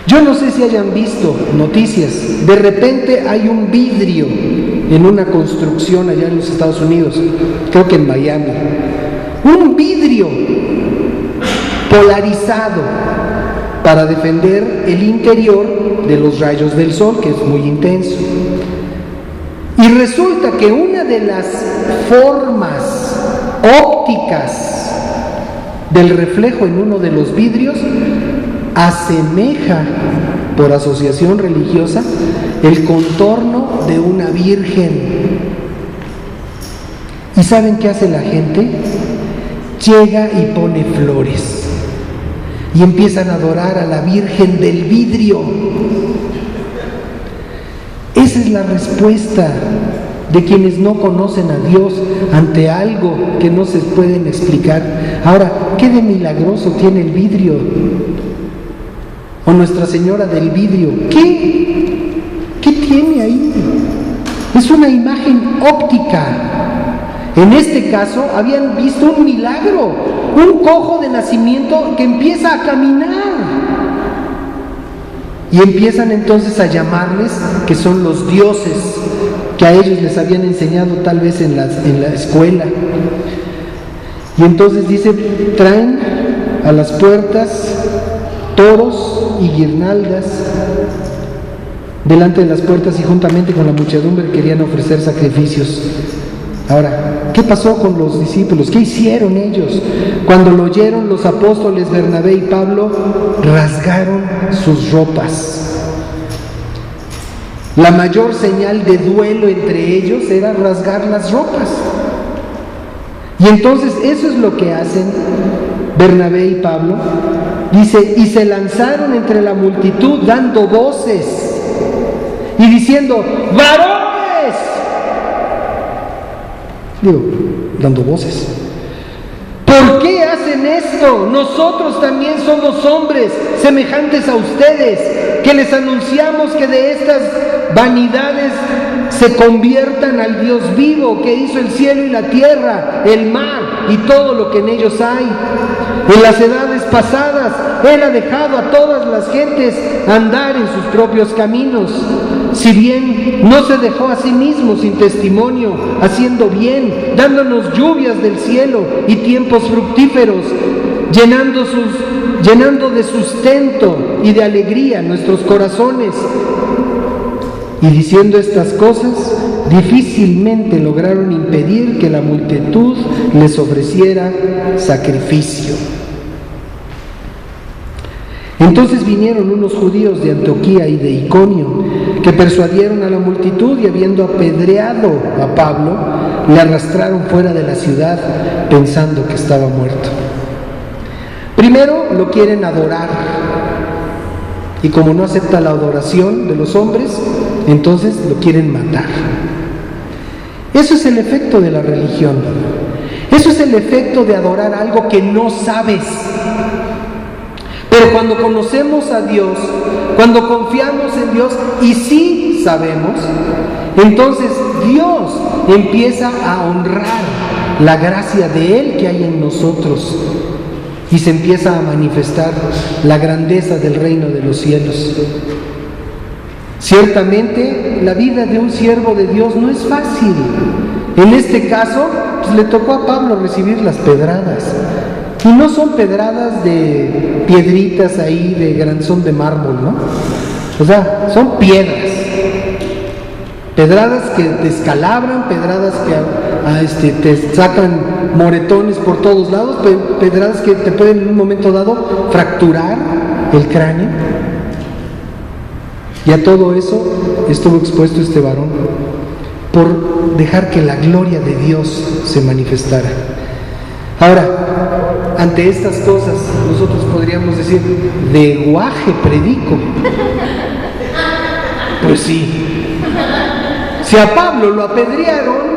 Speaker 2: Yo no sé si hayan visto noticias, de repente hay un vidrio en una construcción allá en los Estados Unidos, creo que en Miami, un vidrio polarizado para defender el interior de los rayos del sol, que es muy intenso. Y resulta que una de las formas ópticas del reflejo en uno de los vidrios asemeja, por asociación religiosa, el contorno de una virgen. ¿Y saben qué hace la gente? Llega y pone flores y empiezan a adorar a la Virgen del vidrio. Esa es la respuesta de quienes no conocen a Dios ante algo que no se pueden explicar. Ahora, ¿qué de milagroso tiene el vidrio? O Nuestra Señora del vidrio. ¿Qué tiene ahí? Es una imagen óptica. En este caso, habían visto un milagro, un cojo de nacimiento que empieza a caminar. Y empiezan entonces a llamarles que son los dioses que a ellos les habían enseñado tal vez en la escuela. Y entonces dice, traen a las puertas toros y guirnaldas delante de las puertas, y juntamente con la muchedumbre querían ofrecer sacrificios. Ahora, ¿qué pasó con los discípulos? ¿Qué hicieron ellos? Cuando lo oyeron los apóstoles Bernabé y Pablo, rasgaron sus ropas. La mayor señal de duelo entre ellos era rasgar las ropas. Y entonces eso es lo que hacen Bernabé y Pablo. Dice, y se lanzaron entre la multitud dando voces y diciendo, ¡varones! Dando voces. ¿Por qué hacen esto? Nosotros también somos hombres semejantes a ustedes, que les anunciamos que de estas vanidades se conviertan al Dios vivo, que hizo el cielo y la tierra, el mar y todo lo que en ellos hay. En las edades pasadas, Él ha dejado a todas las gentes andar en sus propios caminos. Si bien no se dejó a sí mismo sin testimonio, haciendo bien, dándonos lluvias del cielo y tiempos fructíferos, llenando de sustento y de alegría nuestros corazones. Y diciendo estas cosas, difícilmente lograron impedir que la multitud les ofreciera sacrificio. Entonces vinieron unos judíos de Antioquía y de Iconio, que persuadieron a la multitud y habiendo apedreado a Pablo, le arrastraron fuera de la ciudad pensando que estaba muerto. Primero lo quieren adorar, y como no acepta la adoración de los hombres, entonces lo quieren matar. Eso es el efecto de la religión. Eso es el efecto de adorar algo que no sabes. Pero cuando conocemos a Dios, cuando confiamos en Dios y sí sabemos, entonces Dios empieza a honrar la gracia de Él que hay en nosotros y se empieza a manifestar la grandeza del reino de los cielos. Ciertamente la vida de un siervo de Dios no es fácil. En este caso, pues, le tocó a Pablo recibir las pedradas. Y no son pedradas de piedritas ahí, son de mármol, ¿no? O sea, son piedras. Pedradas que te descalabran, pedradas que te sacan moretones por todos lados, pedradas que te pueden en un momento dado fracturar el cráneo. Y a todo eso estuvo expuesto este varón por dejar que la gloria de Dios se manifestara. Ahora, ante estas cosas nosotros podríamos decir, de guaje predico. Pues sí. Si a Pablo lo apedrearon,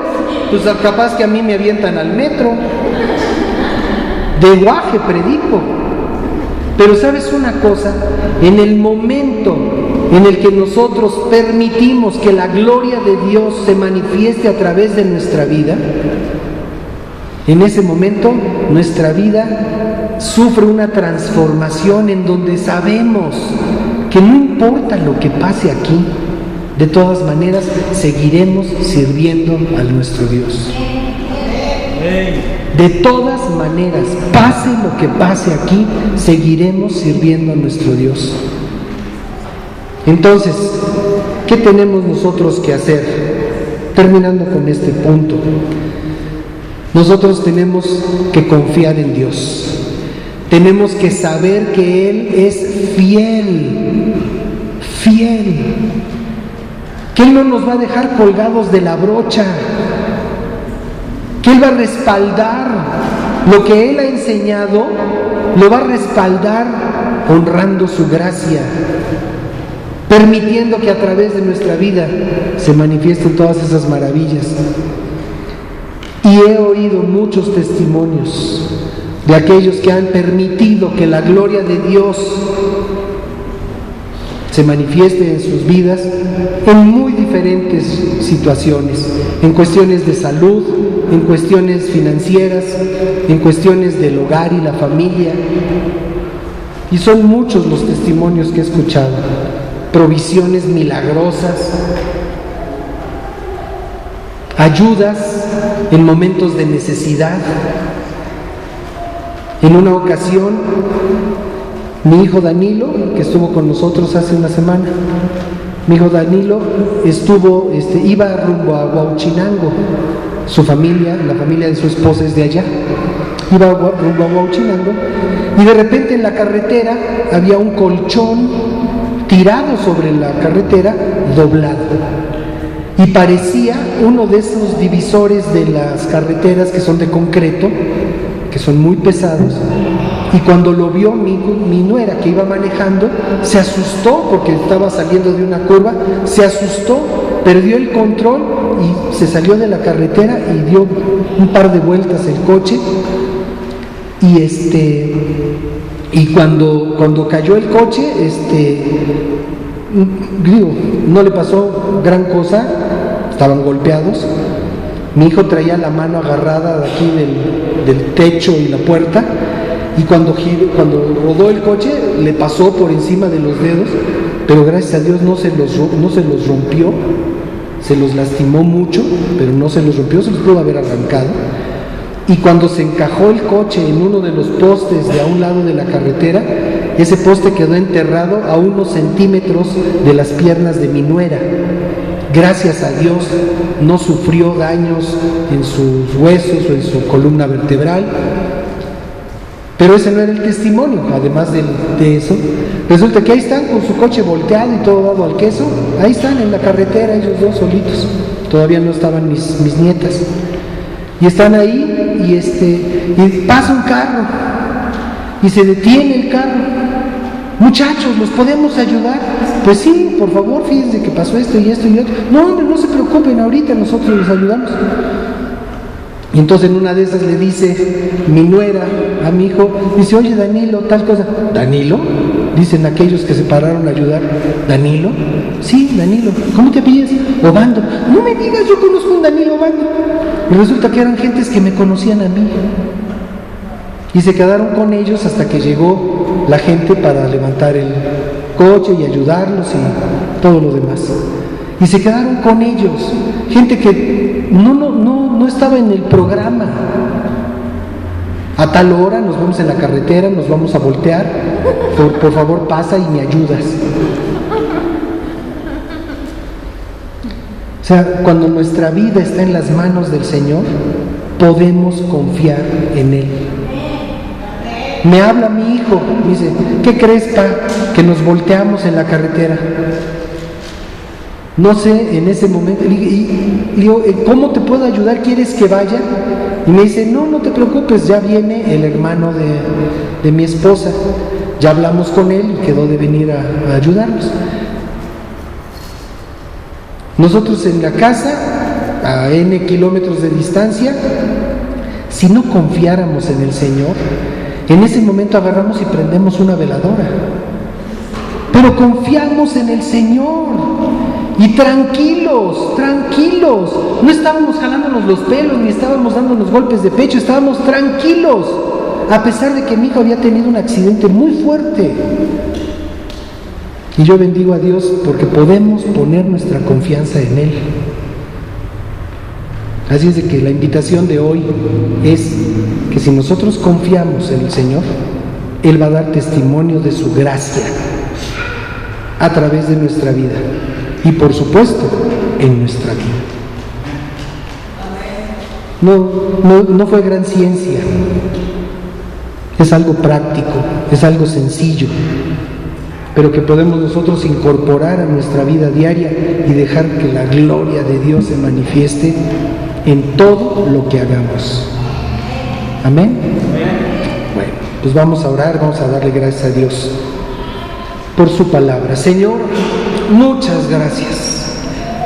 Speaker 2: pues capaz que a mí me avientan al metro. De guaje predico. Pero ¿sabes una cosa? En el momento en el que nosotros permitimos que la gloria de Dios se manifieste a través de nuestra vida, en ese momento nuestra vida sufre una transformación en donde sabemos que no importa lo que pase aquí, de todas maneras seguiremos sirviendo a nuestro Dios. De todas maneras, pase lo que pase aquí, seguiremos sirviendo a nuestro Dios. Entonces, ¿qué tenemos nosotros que hacer? Terminando con este punto, nosotros tenemos que confiar en Dios. Tenemos que saber que Él es fiel, que Él no nos va a dejar colgados de la brocha, que Él va a respaldar lo que Él ha enseñado, lo va a respaldar honrando su gracia, permitiendo que a través de nuestra vida se manifiesten todas esas maravillas. Y he oído muchos testimonios de aquellos que han permitido que la gloria de Dios se manifieste en sus vidas en muy diferentes situaciones, en cuestiones de salud, en cuestiones financieras, en cuestiones del hogar y la familia. Y son muchos los testimonios que he escuchado, provisiones milagrosas, ayudas en momentos de necesidad. En una ocasión, mi hijo Danilo, que estuvo con nosotros hace una semana, mi hijo Danilo iba rumbo a Huauchinango. Su familia, la familia de su esposa es de allá. Iba rumbo a Huauchinango y de repente en la carretera había un colchón tirado sobre la carretera, doblado. Y parecía uno de esos divisores de las carreteras que son de concreto, que son muy pesados. Y cuando lo vio mi nuera, que iba manejando, se asustó porque estaba saliendo de una curva, se asustó, perdió el control y se salió de la carretera y dio un par de vueltas el coche. Y cuando cayó el coche, no le pasó gran cosa, estaban golpeados. Mi hijo traía la mano agarrada de aquí del techo y la puerta, y cuando rodó el coche le pasó por encima de los dedos, pero gracias a Dios no se los rompió, se los lastimó mucho, pero no se los rompió, se los pudo haber arrancado. Y cuando se encajó el coche en uno de los postes de a un lado de la carretera, ese poste quedó enterrado a unos centímetros de las piernas de mi nuera. Gracias a Dios no sufrió daños en sus huesos o en su columna vertebral. Pero ese no era el testimonio. Además de eso, resulta que ahí están con su coche volteado y todo dado al queso. Ahí están en la carretera ellos dos solitos. Todavía no estaban mis nietas. Y están ahí y pasa un carro y se detiene el carro. Muchachos, ¿los podemos ayudar? Pues sí, por favor, fíjense que pasó esto y esto y otro. No, hombre, no se preocupen, ahorita nosotros les ayudamos. Y entonces en una de esas le dice mi nuera a mi hijo, dice, oye Danilo, tal cosa. ¿Danilo? Dicen aquellos que se pararon a ayudar. ¿Danilo? Sí, Danilo. ¿Cómo te apellidas? Obando. No me digas, yo conozco a un Danilo Obando. Y resulta que eran gentes que me conocían a mí. Y se quedaron con ellos hasta que llegó la gente para levantar el coche y ayudarlos y todo lo demás. Y se quedaron con ellos. Gente que no estaba en el programa. A tal hora nos vemos en la carretera, nos vamos a voltear. Por favor, pasa y me ayudas. O sea, cuando nuestra vida está en las manos del Señor, podemos confiar en Él. Me habla mi hijo, me dice, ¿qué crees, pa? Que nos volteamos en la carretera. No sé, en ese momento, y digo, ¿cómo te puedo ayudar? ¿Quieres que vaya? Y me dice, no te preocupes, ya viene el hermano de mi esposa. Ya hablamos con él y quedó de venir a ayudarnos. Nosotros en la casa, a N kilómetros de distancia, si no confiáramos en el Señor, en ese momento agarramos y prendemos una veladora. Pero confiamos en el Señor. Y tranquilos, no estábamos jalándonos los pelos, ni estábamos dándonos golpes de pecho, estábamos tranquilos, a pesar de que mi hijo había tenido un accidente muy fuerte. Y yo bendigo a Dios porque podemos poner nuestra confianza en Él. Así es de que la invitación de hoy es que si nosotros confiamos en el Señor, Él va a dar testimonio de su gracia a través de nuestra vida. Y por supuesto, en nuestra vida. No fue gran ciencia, es algo práctico, es algo sencillo, pero que podemos nosotros incorporar a nuestra vida diaria y dejar que la gloria de Dios se manifieste en todo lo que hagamos. Amén. Bueno, pues vamos a orar, vamos a darle gracias a Dios por su palabra. Señor, muchas gracias,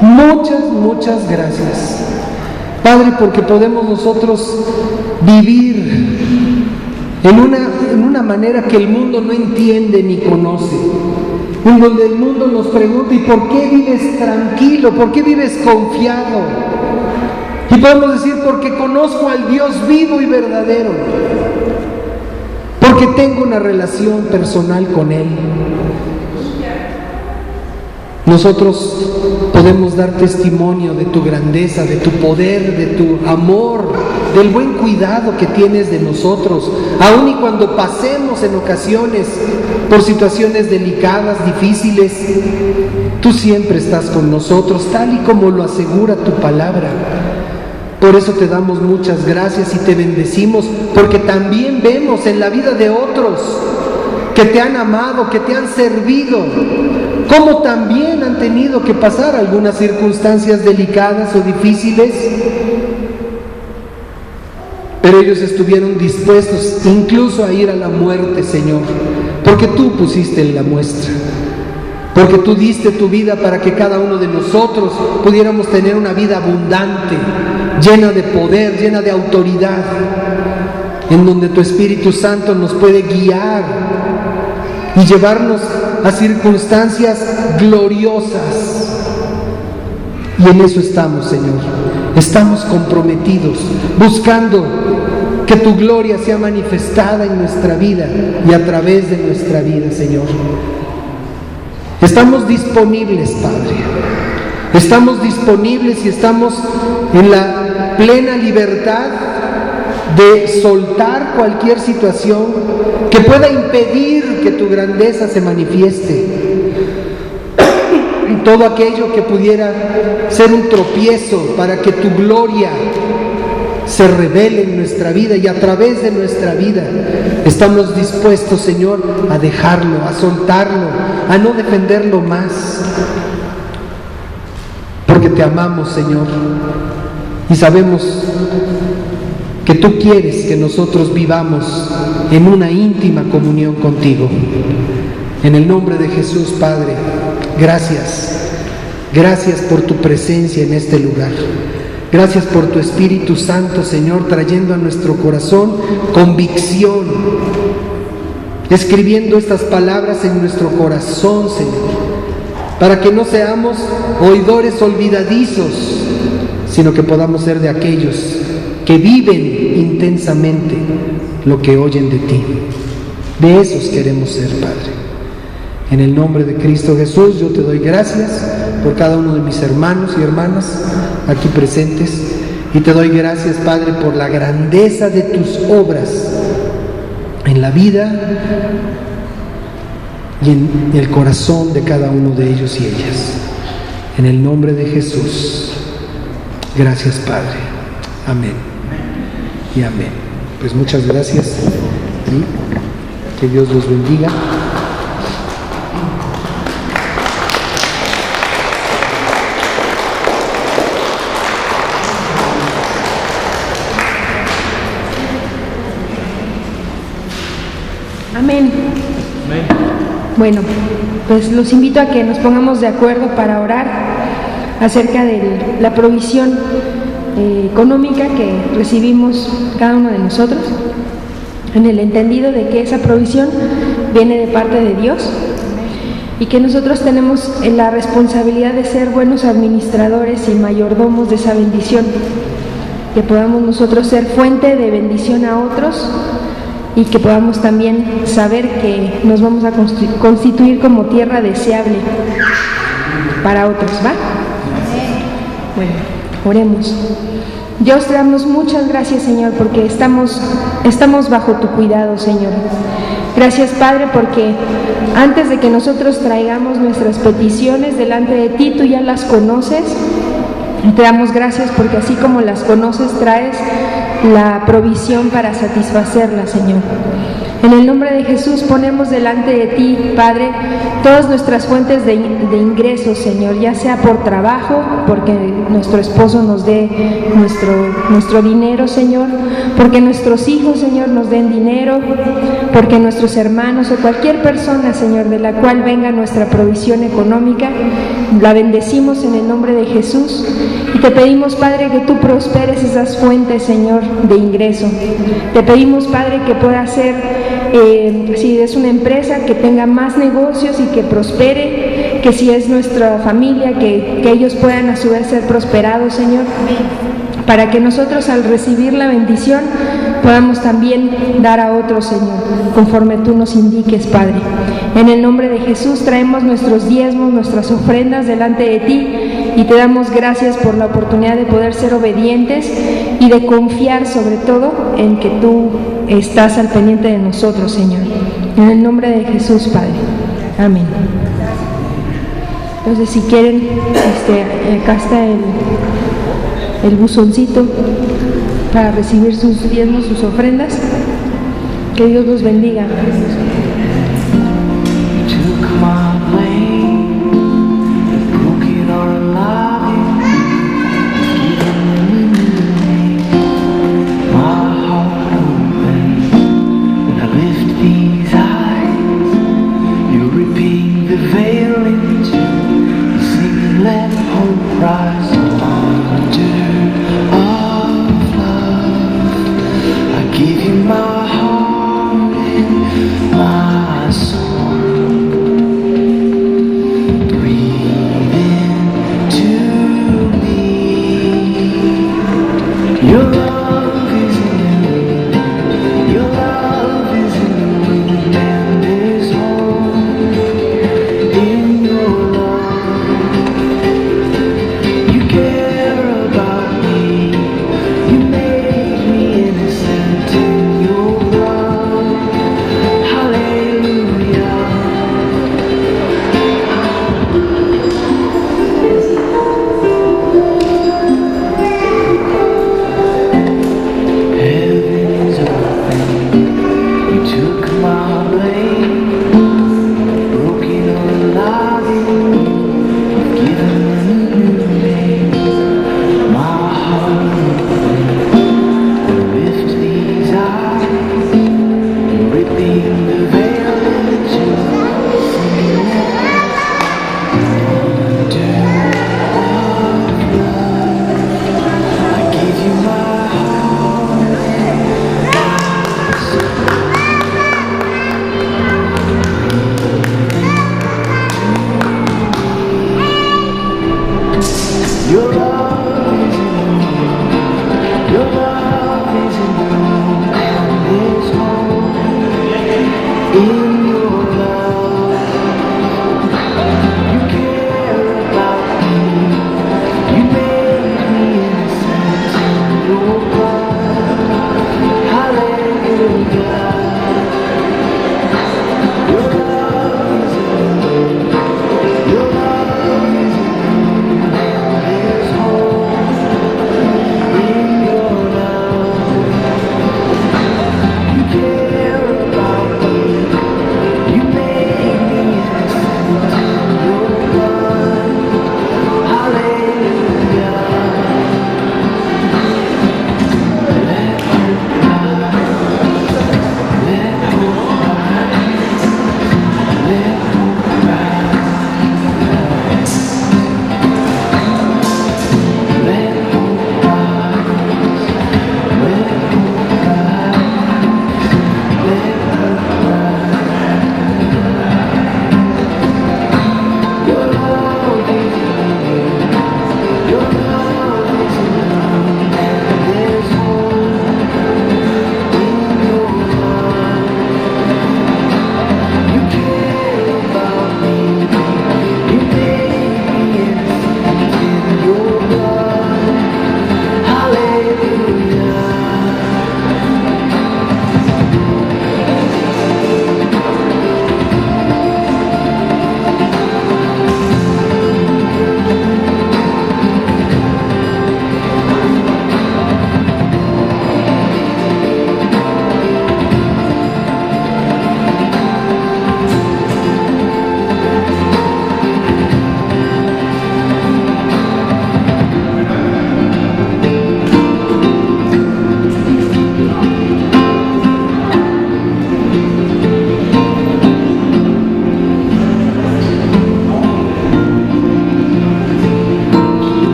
Speaker 2: muchas gracias, Padre, porque podemos nosotros vivir en una manera que el mundo no entiende ni conoce, en donde el mundo nos pregunta, ¿y por qué vives tranquilo? ¿Por qué vives confiado? Y podemos decir, porque conozco al Dios vivo y verdadero, porque tengo una relación personal con Él. Nosotros podemos dar testimonio de tu grandeza, de tu poder, de tu amor, del buen cuidado que tienes de nosotros, aun y cuando pasemos en ocasiones por situaciones delicadas, difíciles, tú siempre estás con nosotros, tal y como lo asegura tu palabra. Por eso te damos muchas gracias y te bendecimos, porque también vemos en la vida de otros que te han amado, que te han servido, como también han tenido que pasar algunas circunstancias delicadas o difíciles, pero ellos estuvieron dispuestos incluso a ir a la muerte, Señor, porque tú pusiste la muestra, porque tú diste tu vida para que cada uno de nosotros pudiéramos tener una vida abundante, llena de poder, llena de autoridad, en donde tu Espíritu Santo nos puede guiar y llevarnos a circunstancias gloriosas. Y en eso estamos, Señor. Estamos comprometidos, buscando que tu gloria sea manifestada en nuestra vida y a través de nuestra vida, Señor. Estamos disponibles, Padre. Estamos disponibles y estamos en la plena libertad de soltar cualquier situación que pueda impedir que tu grandeza se manifieste. Todo aquello que pudiera ser un tropiezo para que tu gloria se revele en nuestra vida y a través de nuestra vida estamos dispuestos, Señor, a dejarlo, a soltarlo, a no defenderlo más, porque te amamos, Señor, y sabemos que tú quieres que nosotros vivamos en una íntima comunión contigo. En el nombre de Jesús, Padre, gracias. Gracias por tu presencia en este lugar. Gracias por tu Espíritu Santo, Señor, trayendo a nuestro corazón convicción, escribiendo estas palabras en nuestro corazón, Señor, para que no seamos oidores olvidadizos, sino que podamos ser de aquellos que viven intensamente lo que oyen de ti. De esos queremos ser, Padre. En el nombre de Cristo Jesús, yo te doy gracias por cada uno de mis hermanos y hermanas aquí presentes, y te doy gracias, Padre, por la grandeza de tus obras en la vida y en el corazón de cada uno de ellos y ellas. En el nombre de Jesús, gracias, Padre. Amén y amén. Pues muchas gracias y que Dios los bendiga.
Speaker 3: Amén. Bueno, pues los invito a que nos pongamos de acuerdo para orar acerca de la provisión económica que recibimos cada uno de nosotros, en el entendido de que esa provisión viene de parte de Dios y que nosotros tenemos la responsabilidad de ser buenos administradores y mayordomos de esa bendición, que podamos nosotros ser fuente de bendición a otros y que podamos también saber que nos vamos a constituir como tierra deseable para otros, ¿va? Bueno, oremos. Dios, te damos muchas gracias, Señor, porque estamos bajo tu cuidado, Señor. Gracias, Padre, porque antes de que nosotros traigamos nuestras peticiones delante de ti, tú ya las conoces. Te damos gracias porque así como las conoces, traes la provisión para satisfacerla, Señor. En el nombre de Jesús ponemos delante de ti, Padre, todas nuestras fuentes de ingresos, Señor, ya sea por trabajo, porque nuestro esposo nos dé nuestro dinero, Señor, porque nuestros hijos, Señor, nos den dinero, porque nuestros hermanos o cualquier persona, Señor, de la cual venga nuestra provisión económica, la bendecimos en el nombre de Jesús y te pedimos, Padre, que tú prosperes esas fuentes, Señor, de ingreso. Te pedimos, Padre, que pueda ser si es una empresa, que tenga más negocios y que prospere, que si es nuestra familia, que ellos puedan a su vez ser prosperados, Señor, para que nosotros al recibir la bendición podamos también dar a otros, Señor, conforme tú nos indiques, Padre. En el nombre de Jesús traemos nuestros diezmos, nuestras ofrendas delante de ti y te damos gracias por la oportunidad de poder ser obedientes y de confiar sobre todo en que tú estás al pendiente de nosotros, Señor. En el nombre de Jesús, Padre. Amén. Entonces, si quieren, acá está el buzoncito para recibir sus diezmos, sus ofrendas. Que Dios los bendiga.
Speaker 4: My heart and my soul.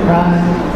Speaker 2: pride.